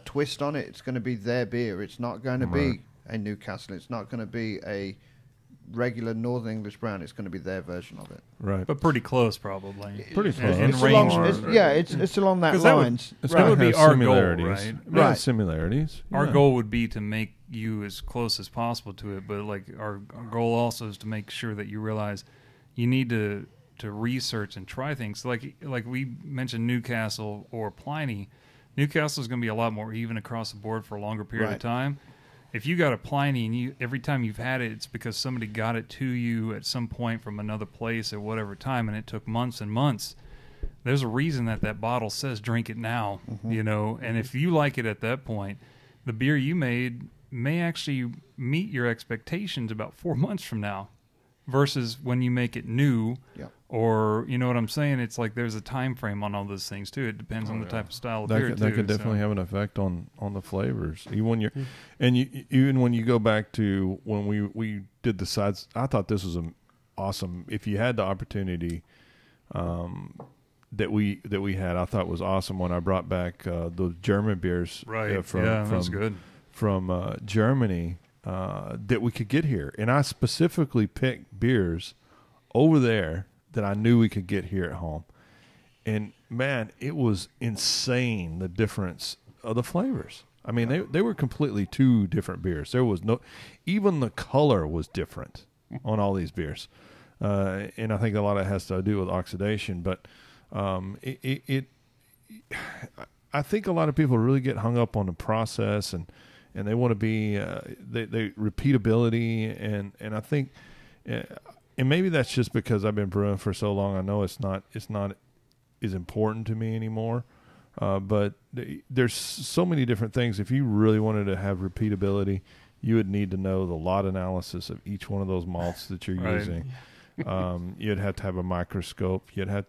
twist on it. It's going to be their beer. It's not going to be a Newcastle. It's not going to be a regular Northern English brown. It's going to be their version of it. Right. But pretty close, probably. Pretty close. In It's range. it's along that lines. It's That gonna would be have our goal, similarities. right? Yeah, Right. similarities. Our Yeah. goal would be to make you as close as possible to it, but like our goal also is to make sure that you realize you need to research and try things. Like we mentioned Newcastle or Pliny. Newcastle is going to be a lot more even across the board for a longer period of time. If you got a Pliny and every time you've had it, it's because somebody got it to you at some point from another place at whatever time, and it took months and months. There's a reason that bottle says drink it now, you know, and if you like it at that point, the beer you made may actually meet your expectations about 4 months from now versus when you make it new. Yep. Or, you know what I'm saying? It's like there's a time frame on all those things, too. It depends on the type of style of beer, That could definitely have an effect on the flavors. Even when even when you go back to when we did the sides, I thought this was awesome. If you had the opportunity that we had, I thought was awesome when I brought back those German beers. That's good. From Germany that we could get here. And I specifically picked beers over there that I knew we could get here at home. And, man, it was insane, the difference of the flavors. I mean, they were completely two different beers. There was even the color was different on all these beers. And I think a lot of it has to do with oxidation. But I think a lot of people really get hung up on the process and they want to be they repeatability and I think and maybe that's just because I've been brewing for so long. I know it's not as important to me anymore. But there's so many different things. If you really wanted to have repeatability, you would need to know the lot analysis of each one of those malts that you're using. You'd have to have a microscope. You'd have,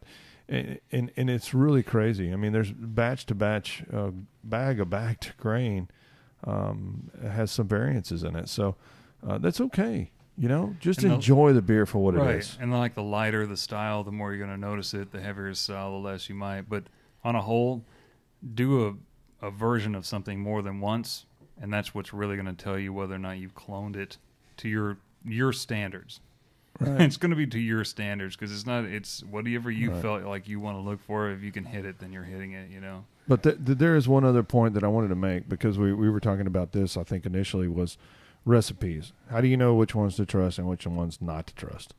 and it's really crazy. I mean, there's batch to batch, bag to grain. Has some variances in it, so that's okay. You know, just enjoy the beer for what it is. And like the lighter the style, the more you're going to notice it. The heavier the style, the less you might. But on a whole, do a version of something more than once, and that's what's really going to tell you whether or not you've cloned it to your standards. Right. It's going to be to your standards because it's whatever you felt like you want to look for. If you can hit it, then you're hitting it, you know. But there is one other point that I wanted to make because we were talking about this, I think, initially was recipes. How do you know which ones to trust and which ones not to trust?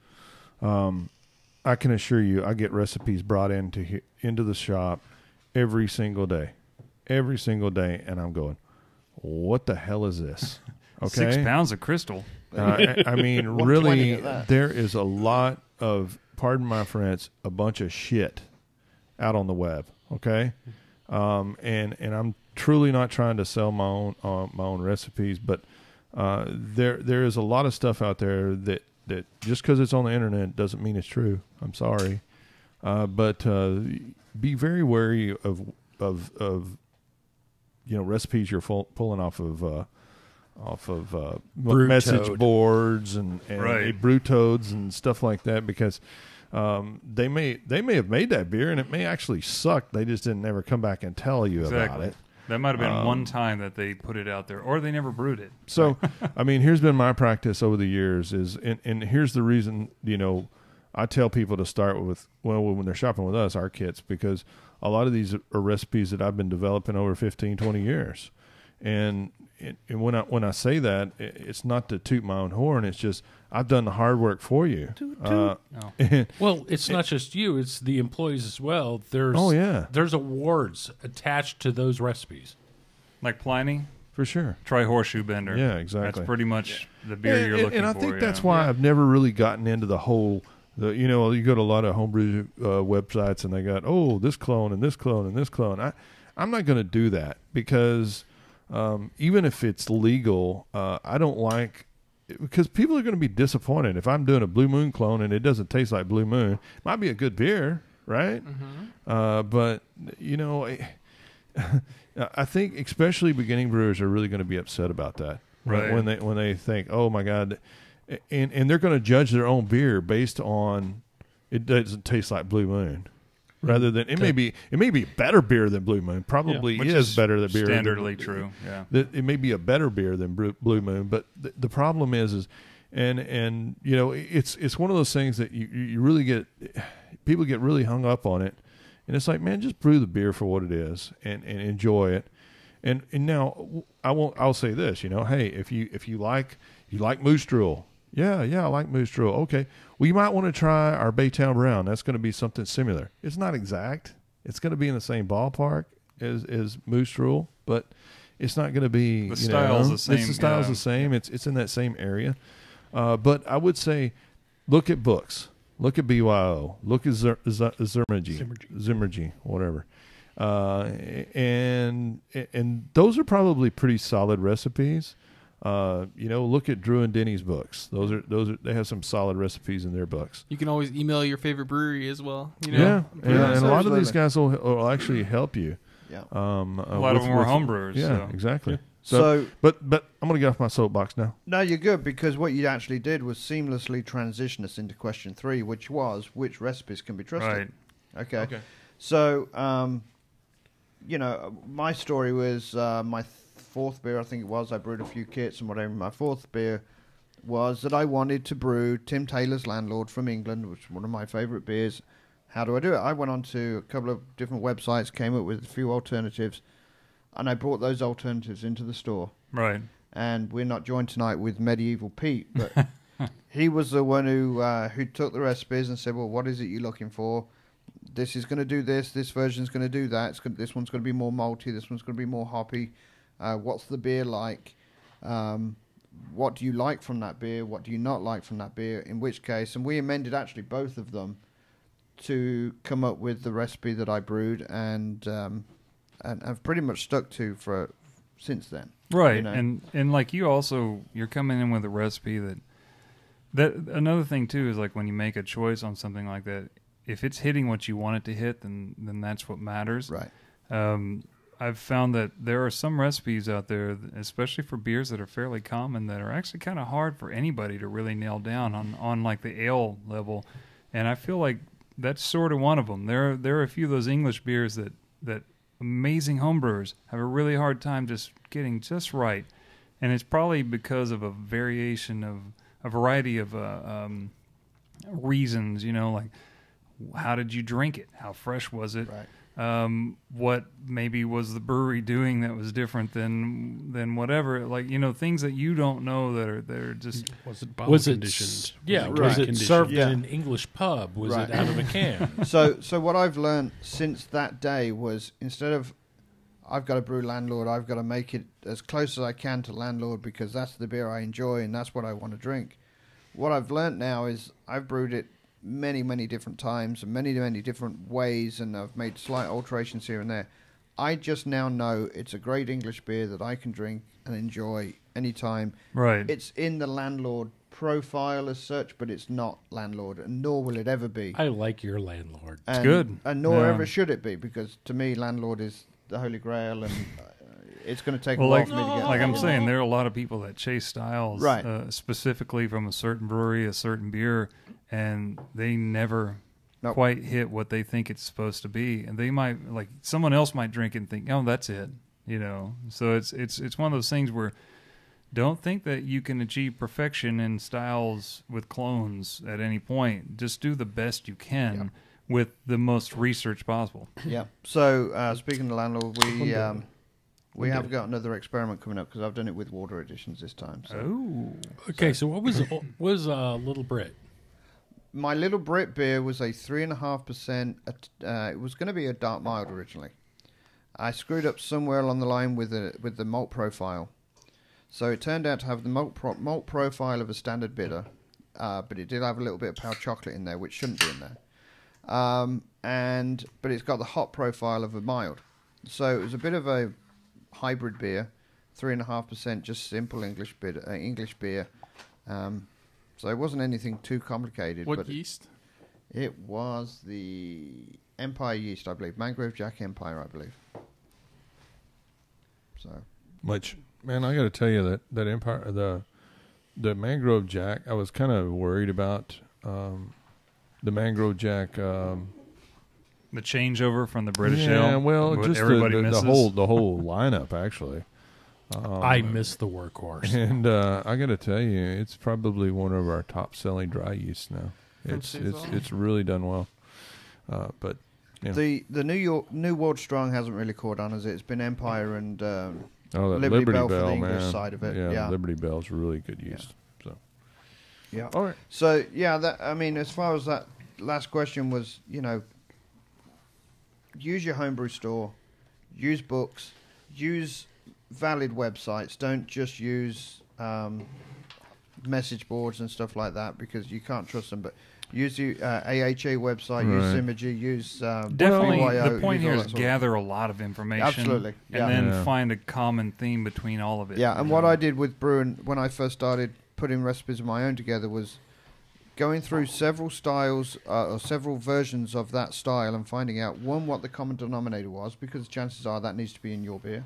I can assure you I get recipes brought into the shop every single day, and I'm going, what the hell is this? Okay, 6 pounds of crystal. I mean, really, there is a lot of, pardon my French, a bunch of shit out on the web. Okay, and I'm truly not trying to sell my own recipes, but there is a lot of stuff out there that just because it's on the internet doesn't mean it's true. I'm sorry, but be very wary of recipes you're pulling off of message boards and brew toads and stuff like that because they may have made that beer and it may actually suck. They just didn't ever come back and tell you about it. That might have been one time that they put it out there, or they never brewed it. So, I mean, here's been my practice over the years and here's the reason, I tell people to start with, when they're shopping with us, our kits, because a lot of these are recipes that I've been developing over 15, 20 years. And when I say that, it's not to toot my own horn. It's just I've done the hard work for you. Well, it's not just you; it's the employees as well. There's awards attached to those recipes, like Pliny. For sure. Try Horseshoe Bender. Yeah, exactly. That's pretty much the beer you're looking for. And I think that's why I've never really gotten into the whole. You go to a lot of homebrew websites and they got this clone and this clone and this clone. I'm not going to do that because. Even if it's legal, I don't like because people are going to be disappointed if I'm doing a Blue Moon clone and it doesn't taste like Blue Moon. It might be a good beer, right? Mm-hmm. But I think especially beginning brewers are really going to be upset about that. Right. When they think, oh my God, and they're going to judge their own beer based on it doesn't taste like Blue Moon, rather than it may be better beer than Blue Moon. Probably Which is better than beer. Standardly true. Yeah. It may be a better beer than Blue Moon, but the problem is and you know it's one of those things that you really get people get really hung up on it, and it's like, man, just brew the beer for what it is and enjoy it. And now I'll say this, you know, hey, if you like Moose Drool, yeah, I like Moose Drool. Okay, well, you might want to try our Baytown Brown. That's going to be something similar. It's not exact. It's going to be in the same ballpark as Moose Drool, but it's not going to be The style's the same. The style's the same. It's in that same area. But I would say, look at books. Look at BYO. Look at Zimmergy, whatever. And those are probably pretty solid recipes. You know, look at Drew and Denny's books. Those are they have some solid recipes in their books. You can always email your favorite brewery as well. You know? And a lot of these guys will actually help you. Yeah. A lot of them are homebrewers. Yeah, so. exactly. Yeah. So, but I'm going to get off my soapbox now. No, you're good, because what you actually did was seamlessly transition us into question 3, which was which recipes can be trusted. Right. Okay. So, you know, my story was my fourth beer, I think it was. I brewed a few kits and whatever. My fourth beer was that I wanted to brew Tim Taylor's Landlord from England, which is one of my favourite beers. How do I do it? I went on to a couple of different websites, came up with a few alternatives, and I brought those alternatives into the store. Right. And we're not joined tonight with Medieval Pete, but he was the one who took the recipes and said, well, what is it you're looking for? This is going to do this. This version's going to do that. This one's going to be more malty. This one's going to be more hoppy. What's the beer like? What do you like from that beer? What do you not like from that beer? In which case, and we amended actually both of them to come up with the recipe that I brewed and have pretty much stuck to for since then. Right. You know? And like you're coming in with a recipe that another thing too is like when you make a choice on something like that, if it's hitting what you want it to hit, then that's what matters. Right. I've found that there are some recipes out there, especially for beers that are fairly common, that are actually kind of hard for anybody to really nail down on like the ale level. And I feel like that's sort of one of them. There are a few of those English beers that amazing homebrewers have a really hard time just getting just right. And it's probably because of a variety of reasons, you know, like how did you drink it? How fresh was it? Right. What maybe was the brewery doing that was different than whatever, like, you know, things that you don't know that are just Was it bottle conditioned? Was it served Yeah. in an English pub? Was Right. it out of a can? So what I've learned since that day was, instead of I've got to brew Landlord, I've got to make it as close as I can to Landlord because that's the beer I enjoy and that's what I want to drink. What I've learned now is I've brewed it many different times and many different ways, and I've made slight alterations here and there. I just now know it's a great English beer that I can drink and enjoy anytime. right. It's in the Landlord profile as such, but it's not Landlord, and nor will it ever be. I like your landlord. And, good. and nor Yeah. ever should it be, because to me, Landlord is the Holy Grail, and it's going to take Well, a while like, for me to get. like I'm saying, there are a lot of people that chase styles, Right. Specifically from a certain brewery, a certain beer, and they never Nope. quite hit what they think it's supposed to be. And they might, like, someone else might drink it and think, oh, that's it, you know. So it's one of those things where don't think that you can achieve perfection in styles with clones at any point. Just do the best you can with the most research possible. Yeah. So speaking of Landlord, we have got another experiment coming up because I've done it with water additions this time. So. Oh. Okay, so what was Little Brit? My Little Brit beer was a 3.5%. It was going to be a dark mild originally. I screwed up somewhere along the line with the malt profile, so it turned out to have the malt profile of a standard bitter, but it did have a little bit of pale chocolate in there, which shouldn't be in there. But it's got the hop profile of a mild, so it was a bit of a hybrid beer, 3.5%, just simple English beer. So it wasn't anything too complicated. What but yeast? It was the Empire yeast, I believe. Mangrove Jack Empire, I believe. So, Which, man, I got to tell you that Empire, the Mangrove Jack, I was kind of worried about the Mangrove Jack. The changeover from the British yeah, Ale. well, what just everybody the misses. whole lineup actually. I miss the workhorse. And I got to tell you, it's probably one of our top selling dry yeasts now. It's really done well. But yeah. the New World Strong hasn't really caught on, has it? It's been Empire and that Liberty Bell for the English man. side of it. Yeah, Yeah. Liberty Bell's really good yeast. So Yeah. all right. So yeah, I mean, as far as that last question was, use your homebrew store, use books, use valid websites. Don't just use message boards and stuff like that, because you can't trust them. But use the AHA website, use Right. Symergy, use Definitely, BIAB, the point use all here that is sort of- gather a lot of information. Absolutely, yeah. And then Yeah. find a common theme between all of it. Yeah, and what I did with brewing when I first started putting recipes of my own together was going through several styles or several versions of that style and finding out, one, what the common denominator was, because chances are that needs to be in your beer,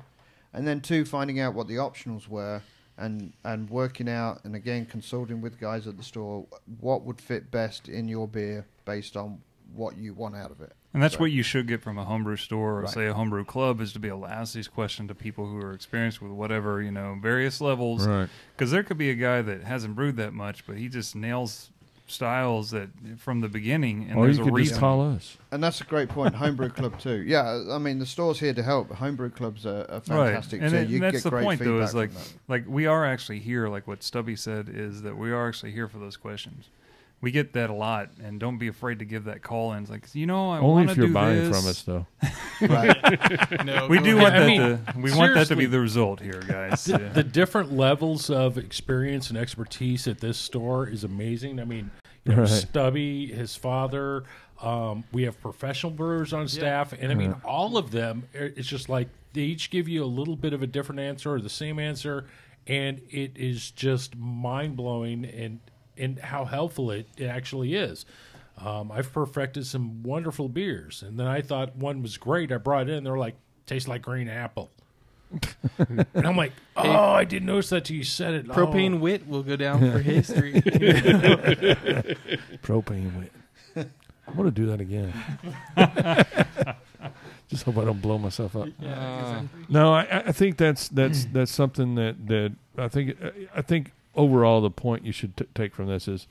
and then two, finding out what the optionals were and working out, and again consulting with guys at the store, what would fit best in your beer based on what you want out of it. And that's So- what you should get from a homebrew store or Right. say a homebrew club, is to be able to ask these questions to people who are experienced with whatever, various levels. Right. Because there could be a guy that hasn't brewed that much, but he just nails styles that from the beginning, and Or there's you a could reason. just call us. And that's a great point. Homebrew Club too. Yeah, I mean the store's here to help. Homebrew clubs are fantastic. Right. So And you that's get the great point, though, feedback is like, from that. like we are actually here, like what Stubby said, is that we are actually here for those questions. We get that a lot, and don't be afraid to give that call in. It's like, I Only want to if you're do buying this. from us, though. Right. No, We go do ahead. want that. mean, We want that to be seriously. the result here, guys. Yeah. The different levels of experience and expertise at this store is amazing. I mean, Right. Stubby, his father, we have professional brewers on staff, and I mean, all of them, it's just like they each give you a little bit of a different answer or the same answer, and it is just mind-blowing and how helpful it actually is. I've perfected some wonderful beers, and then I thought one was great. I brought it in, they're like, tastes like green apple. And I'm like, oh, I didn't notice that till you said it. Propane wit will go down for history. Propane wit. I'm going to do that again. Just hope I don't blow myself up. No, I think that's something that I think overall the point you should take from this is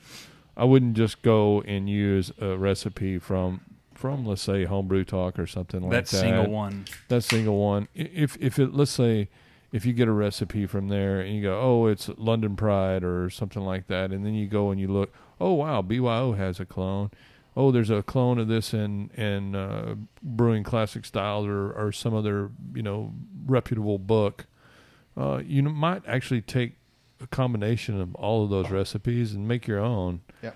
I wouldn't just go and use a recipe from let's say Homebrew Talk or something like that. That single one. That single one. If it, let's say if you get a recipe from there and you go, oh, it's London Pride or something like that, and then you go and you look, oh wow, BYO has a clone. Oh, there's a clone of this in Brewing Classic Styles or some other reputable book. You might actually take a combination of all of those recipes and make your own. Yep.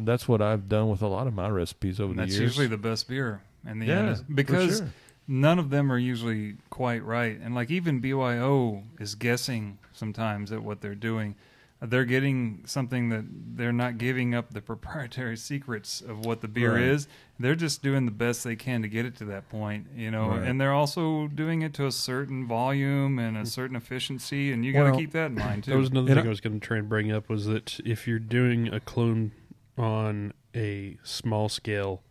That's what I've done with a lot of my recipes over And the that's years. usually the best beer in the Yeah, end, for because sure. none of them are usually quite right. And like even BYO is guessing sometimes at what they're doing. They're getting something that they're not giving up the proprietary secrets of what the beer Right. is. They're just doing the best they can to get it to that point, Right. and they're also doing it to a certain volume and a certain efficiency, and you got to Well, keep that in mind too. That was another And thing I was going to try and bring up, was that if you're doing a clone on a small scale,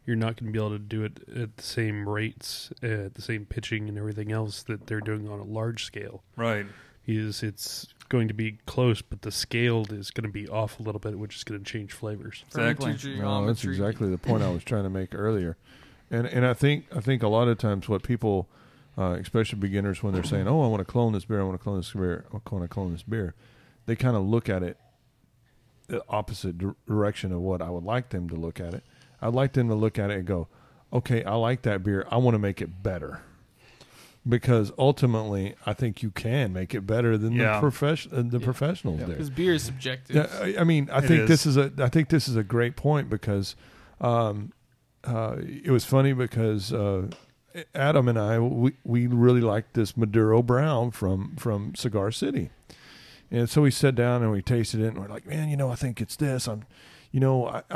you're not going to be able to do it at the same rates, at the same pitching and everything else that they're doing on a large scale. Right. It's going to be close, but the scale is going to be off a little bit, which is going to change flavors. Exactly. No, that's exactly the point I was trying to make earlier, and I think a lot of times what people, especially beginners, when they're saying, "Oh, I want to clone this beer, I want to clone this beer, I want to clone this beer," they kind of look at it the opposite direction of what I would like them to look at it. I'd like them to look at it and go, "Okay, I like that beer. I want to make it better." Because ultimately, I think you can make it better than Yeah. the professionals do. Because beer is subjective. Yeah, I mean, I It think is. this is a great point because it was funny because Adam and I we really liked this Maduro Brown from Cigar City, and so we sat down and we tasted it and we're like, man, I think it's this. I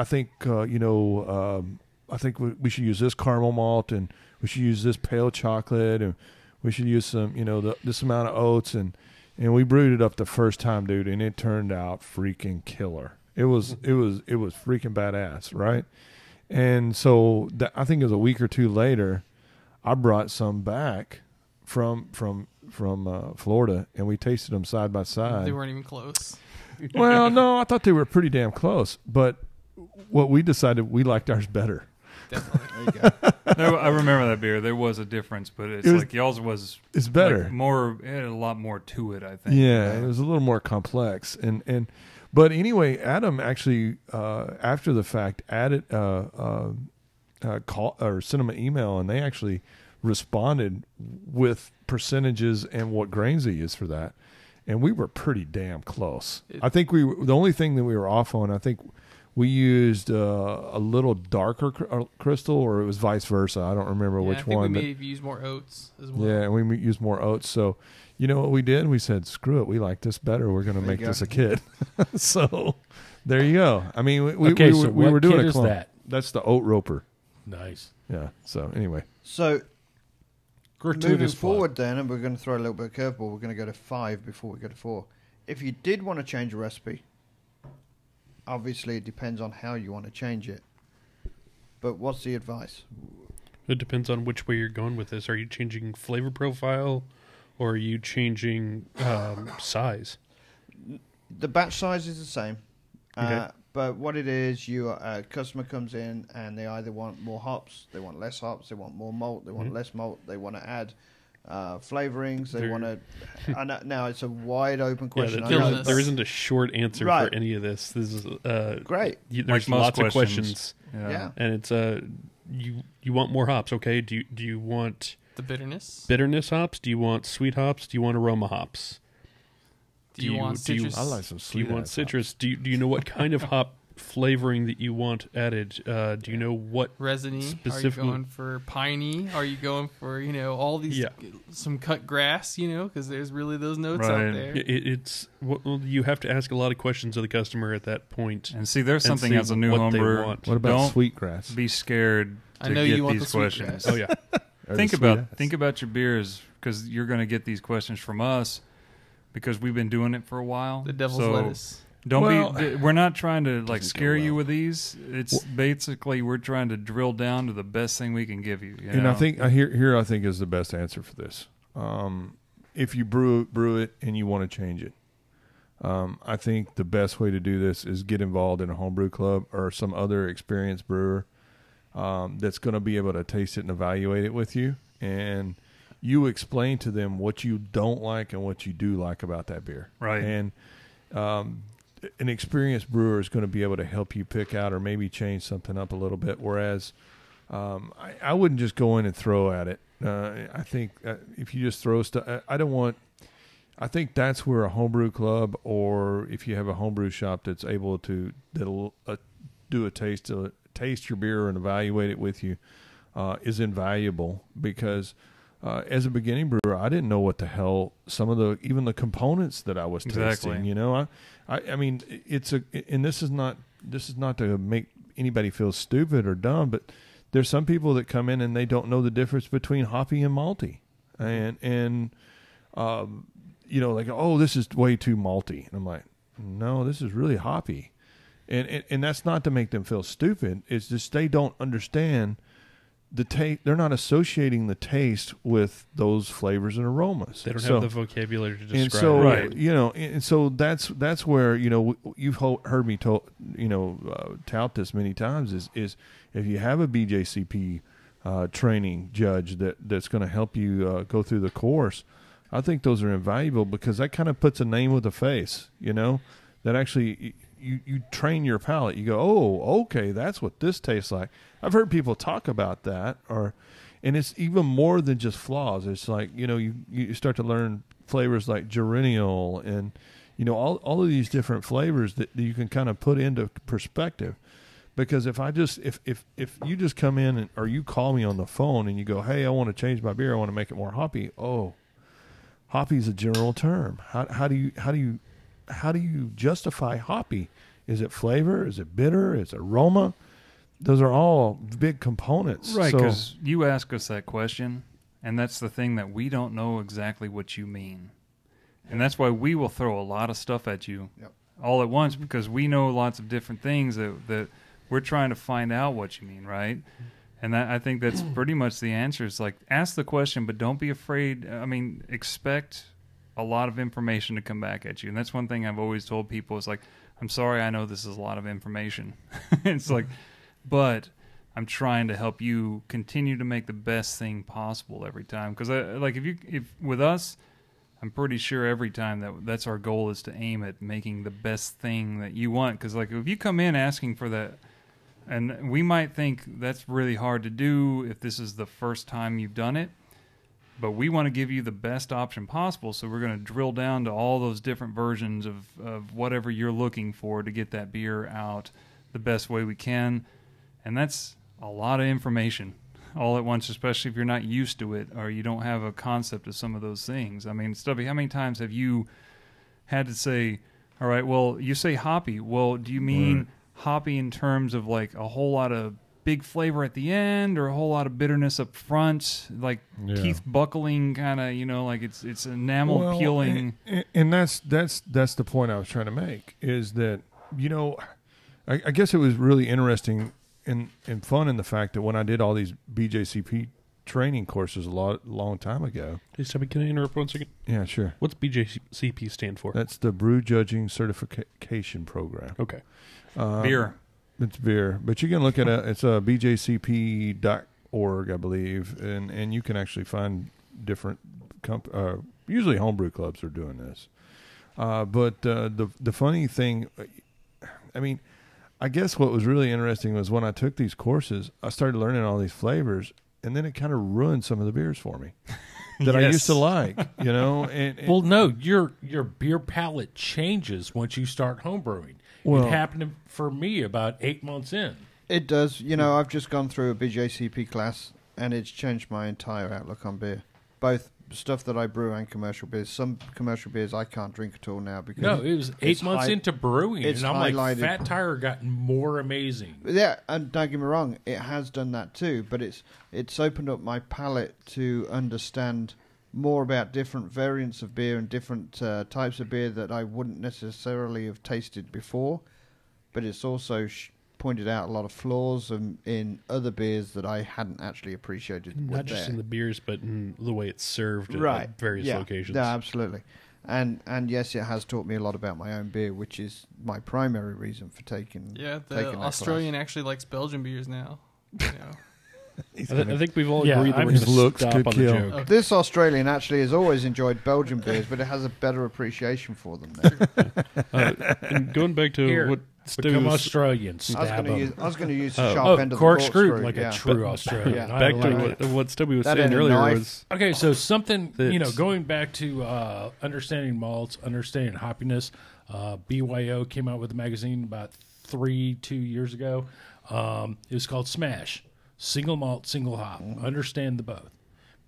think I think we should use this caramel malt and we should use this pale chocolate and We should use some, this amount of oats, and we brewed it up the first time, dude, and it turned out freaking killer. It was freaking badass, right? And so I think it was a week or two later, I brought some back from Florida, and we tasted them side by side. They weren't even close. Well, no, I thought they were pretty damn close, but what we decided, we liked ours better. Definitely. There you go. I remember that beer. There was a difference, but it's like y'all's was it's better. Like more, it had a lot more to it, I think. Yeah, it was a little more complex. But anyway, Adam actually after the fact added call or sent them an email, and they actually responded with percentages and what grains they used for that, and we were pretty damn close. I think the only thing that we were off on, I think we used a little darker crystal, or it was vice versa. I don't remember which I think one. we maybe used more oats as well. Yeah, and we used more oats. So, you know what we did? We said, screw it. We like this better. We're going to make this a kid. So, there you go. I mean, we were doing kid a is clone. that? That's the oat roper. Nice. Yeah. So, anyway. So, Gratuitous moving plug. forward then, and we're going to throw a little bit of curveball, we're going to go to 5 before we go to 4. If you did want to change a recipe, obviously it depends on how you want to change it. But what's the advice? It depends on which way you're going with this. Are you changing flavor profile, or are you changing size? The batch size is the same. Okay. But what it is, a customer comes in and they either want more hops, they want less hops, they want more malt, they want less malt, they want to add flavorings, they want to... Now, it's a wide open question. Yeah, there isn't a short answer for any of this. This is great. There's lots of questions. Yeah. And it's you want more hops, okay? Do you want the bitterness hops? Do you want sweet hops? Do you want aroma hops? Do you want citrus? I like some sweet. Do you want citrus? Do you know what kind of hop flavoring that you want added? Do you know what resiny? Specifically? Are you going for piney? Are you going for all these some cut grass? Because there's really those notes out there. You have to ask a lot of questions of the customer at that point. And see, there's something as a new homebrewer. What about sweetgrass? Be scared to I know get you want these the questions. sweetgrass. Oh yeah. Think about your beers, because you're going to get these questions from us because we've been doing it for a while. The devil's lettuce. We're not trying to scare you well. with these. It's basically we're trying to drill down to the best thing we can give you. And I think here I think is the best answer for this. If you brew it and you want to change it, I think the best way to do this is get involved in a homebrew club or some other experienced brewer that's going to be able to taste it and evaluate it with you, and you explain to them what you don't like and what you do like about that beer. Right. And an experienced brewer is going to be able to help you pick out or maybe change something up a little bit, whereas I wouldn't just go in and throw at it. I think if you just throw stuff, I think that's where a homebrew club, or if you have a homebrew shop that's able to do a taste your beer and evaluate it with you, is invaluable, because as a beginning brewer, I didn't know what the hell some of even the components that I was tasting. I mean, and this is not to make anybody feel stupid or dumb, but there's some people that come in and they don't know the difference between hoppy and malty, and like, oh, this is way too malty, and I'm like, no, this is really hoppy, and that's not to make them feel stupid. It's just they don't understand the taste. They're not associating the taste with those flavors and aromas. They don't have the vocabulary to describe. And so, right. And so that's where you've heard me tout this many times. Is if you have a BJCP training judge that's going to help you go through the course, I think those are invaluable, because that kind of puts a name with a face. That actually you train your palate. You go, oh, okay, that's what this tastes like. I've heard people talk about that, and it's even more than just flaws. It's like, you start to learn flavors like geraniol and, all of these different flavors that you can kind of put into perspective. Because if you just come in or you call me on the phone and you go, hey, I want to change my beer, I want to make it more hoppy. Oh, hoppy is a general term. How do you justify hoppy? Is it flavor? Is it bitter? Is it aroma? Those are all big components. Right, because you ask us that question, And that's the thing, that we don't know exactly what you mean. And that's why we will throw a lot of stuff at you all at once, because we know lots of different things that we're trying to find out what you mean, right? And I think that's pretty much the answer. It's like, ask the question, but don't be afraid. I mean, expect a lot of information to come back at you. And that's one thing I've always told people is like, I'm sorry, I know this is a lot of information. It's like, but I'm trying to help you continue to make the best thing possible every time. Because if with us, I'm pretty sure every time that's our goal, is to aim at making the best thing that you want. Because like, if you come in asking for that, and we might think that's really hard to do if this is the first time you've done it, but we want to give you the best option possible. So we're going to drill down to all those different versions of whatever you're looking for to get that beer out the best way we can. And that's a lot of information all at once, especially if you're not used to it or you don't have a concept of some of those things. I mean, Stubby, how many times have you had to say, all right, well, you say hoppy. Well, do you mean hoppy in terms of like a whole lot of big flavor at the end, or a whole lot of bitterness up front, like teeth buckling kind of, like it's enamel peeling? And that's the point I was trying to make, is that, I guess it was really interesting and fun in the fact that when I did all these BJCP training courses a long time ago. Hey, Stubby, can I interrupt 1 second? Yeah, sure. What's BJCP stand for? That's the Brew Judging Certification Program. Okay. Beer. It's beer, but you can look at it's a bjcp.org, I believe, and you can actually find different usually homebrew clubs are doing this. But the funny thing, I mean, I guess what was really interesting was when I took these courses, I started learning all these flavors, and then it kind of ruined some of the beers for me that I used to like, And, well, no, your beer palate changes once you start homebrewing. Well, it happened for me about 8 months in. It does. I've just gone through a BJCP class, and it's changed my entire outlook on beer. Both stuff that I brew and commercial beers. Some commercial beers I can't drink at all now because it was 8 months into brewing, and I'm like, Fat Tire got more amazing. Yeah, and don't get me wrong, it has done that too. But it's opened up my palate to understand more about different variants of beer and different types of beer that I wouldn't necessarily have tasted before. But it's also pointed out a lot of flaws in other beers that I hadn't actually appreciated. Not just in the beers, but in the way it's served at various locations. Yeah, absolutely. And yes, it has taught me a lot about my own beer, which is my primary reason for taking. Yeah, the Australian actually likes Belgian beers now. I think we've all agreed that we're going to stop on the joke. Okay. This Australian actually has always enjoyed Belgian beers, but it has a better appreciation for them now. And going back to what become Australian. I was going to use the sharp end of the corkscrew like a true Australian. Back to what Stubby was saying earlier was... Okay, so something, going back to understanding malts, understanding hoppiness, BYO came out with a magazine about 2 years ago. It was called Smash. Single malt, single hop. Understand the both.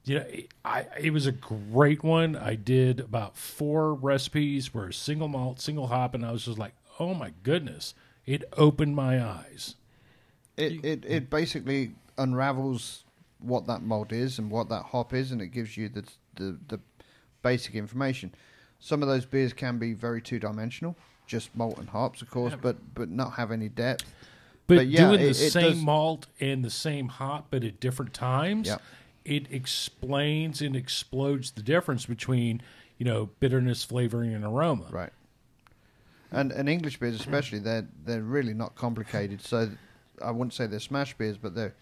It was a great one. I did about 4 recipes where single malt, single hop, and I was just like, oh my goodness! It opened my eyes. It basically unravels what that malt is and what that hop is, and it gives you the basic information. Some of those beers can be very two-dimensional, just malt and hops, of course, but not have any depth. But doing the same malt and the same hop, but at different times, it explains and explodes the difference between, bitterness, flavoring, and aroma. Right. And English beers especially, they're really not complicated. So I wouldn't say they're smash beers, but they're,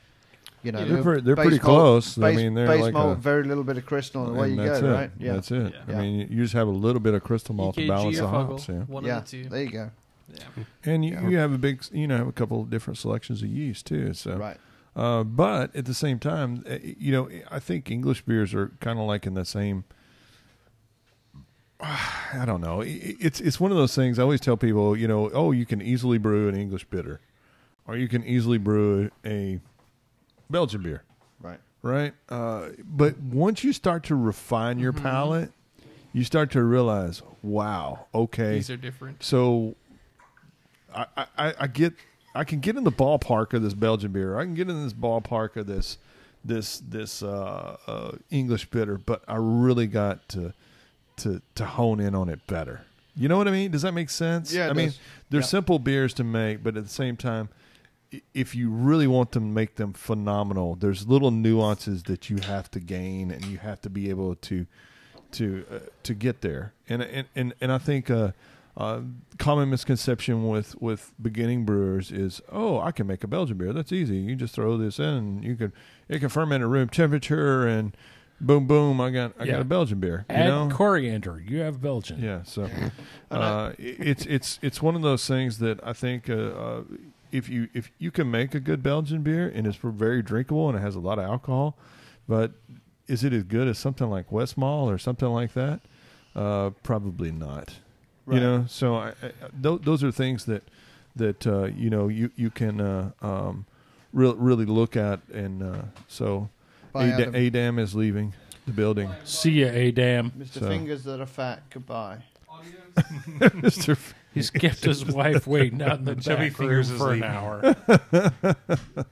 they're pretty close. I mean, they're base like malt, very little bit of crystal, and away you go, right? Yeah, that's it. Yeah. I mean, you just have a little bit of crystal malt to balance the hops. One of the two. There you go. Yeah. And you have a couple of different selections of yeast too. So right. But at the same time, I think English beers are kind of like in the same. I don't know. It's one of those things. I always tell people, you can easily brew an English bitter, or you can easily brew a Belgian beer. Right. Right. But once you start to refine your palate, you start to realize, wow, okay, these are different. So. I can get in the ballpark of this Belgian beer. I can get in this ballpark of this English bitter, but I really got to hone in on it better. You know what I mean? Does that make sense? Yeah, I mean, they're simple beers to make, but at the same time, if you really want to make them phenomenal, there's little nuances that you have to gain, and you have to be able to get there. And I think common misconception with beginning brewers is, I can make a Belgian beer. That's easy. You just throw this in, and it can ferment at room temperature, and boom, boom, I got a Belgian beer. Add coriander. You have Belgian. Yeah, so it's one of those things that I think if you can make a good Belgian beer and it's very drinkable and it has a lot of alcohol, but is it as good as something like Westmalle or something like that? Probably not. Right. You know, so those are things that you can really look at, and so Adam is leaving the building. See ya, Adam. Mr. Fingers that are fat, goodbye. Mr. He's kept his wife waiting out in the Chubby back Fingers room is for an leaving. hour.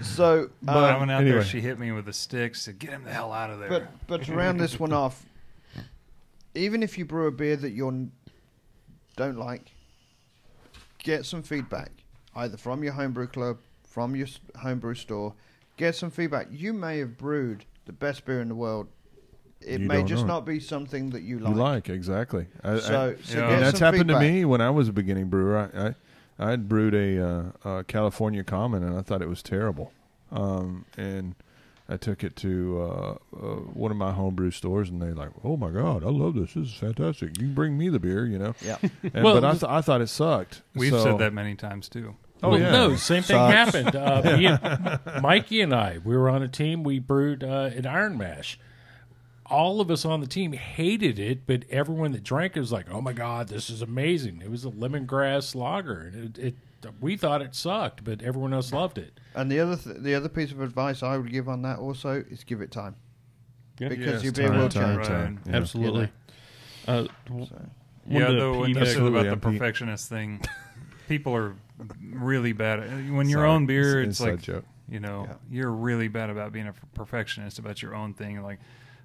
So, I went out anyway. there. She hit me with a stick. Said, "Get him the hell out of there." but to round this one off, even if you brew a beer that you don't like, get some feedback, either from your homebrew club, from your homebrew store. Get some feedback. You may have brewed the best beer in the world. It You may don't just know. not be something that you like. You like, exactly. So and get that's some happened feedback. to me when I was a beginning brewer. I had brewed a California Common, and I thought it was terrible. And I took it to one of my homebrew stores, and they're like, "Oh my God, I love this! This is fantastic! You can bring me the beer, you know." Yeah. Well, But I thought it sucked. We've So- said that many times too. Oh Well, yeah. no, same thing Sucks. happened. Mikey and I, we were on a team. We brewed an Iron Mash. All of us on the team hated it, but everyone that drank it was like, "Oh my God, this is amazing!" It was a lemongrass lager, and we thought it sucked, but everyone else loved it. And the other piece of advice I would give on that also is give it time. Yeah. Because Yes, your beer will time, change. time. Yeah. Absolutely. So, Yeah, though, when you said Absolutely, about the I'm Pete. perfectionist thing, people are really bad at when your Sorry, own beer. It's inside like joke. you're really bad about being a perfectionist about your own thing. Like,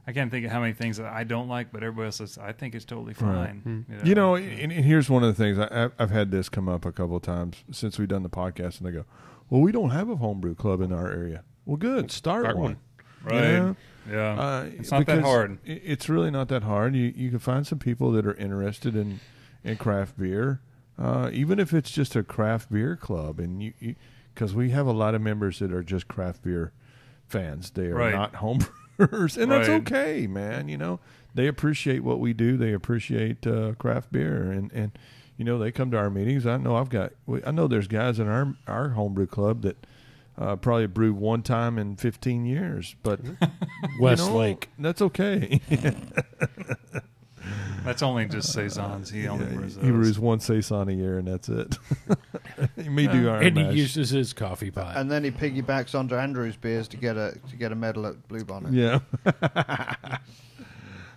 I can't think of how many things that I don't like, but everybody else says I think it's totally fine. Right. And here's one of the things I've had this come up a couple of times since we've done the podcast, and they go, "Well, we don't have a homebrew club in our area." Well, good, start one. right? You know? Yeah, it's not that because hard. It's really not that hard. You can find some people that are interested in craft beer, even if it's just a craft beer club, and because we have a lot of members that are just craft beer fans. They are not homebrewers, and that's okay, man. You know, they appreciate what we do. They appreciate craft beer, and they come to our meetings. I know there's guys in our homebrew club that probably brewed one time in 15 years, but Westlake. that's okay. That's only just saisons. He only brews those. He brews one saison a year, and that's it. He may do Iron And he Mash. uses his coffee pot. and then he piggybacks onto Andrew's beers to get a medal at Blue Bonnet. Yeah.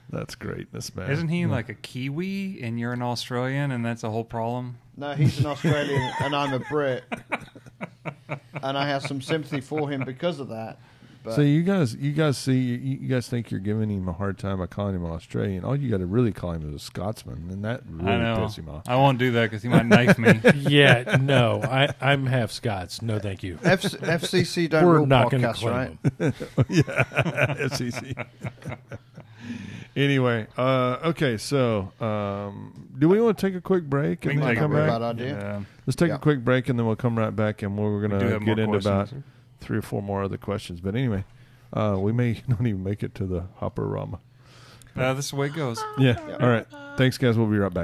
That's greatness, man. Isn't he like a Kiwi and you're an Australian and that's a whole problem? No, he's an Australian and I'm a Brit, and I have some sympathy for him because of that. But So you guys think you're giving him a hard time by calling him an Australian. All you got to really call him is a Scotsman, and that really I know. pisses him off. I won't do that because he might knife me. Yeah, no, I'm half Scots. No, thank you. FCC don't We're rule not going to podcasts, claim right? them. Yeah, FCC. Anyway, okay, so do we want to take a quick break We and can then take come a break. back? Bad idea. Yeah. Let's take Yeah. a quick break and then we'll come right back and we're We going do to have get more into about questions. 3 or 4 more other questions. But anyway, we may not even make it to the Hop-o-Rama. This is the way it goes. Yeah. All right. Thanks, guys. We'll be right back.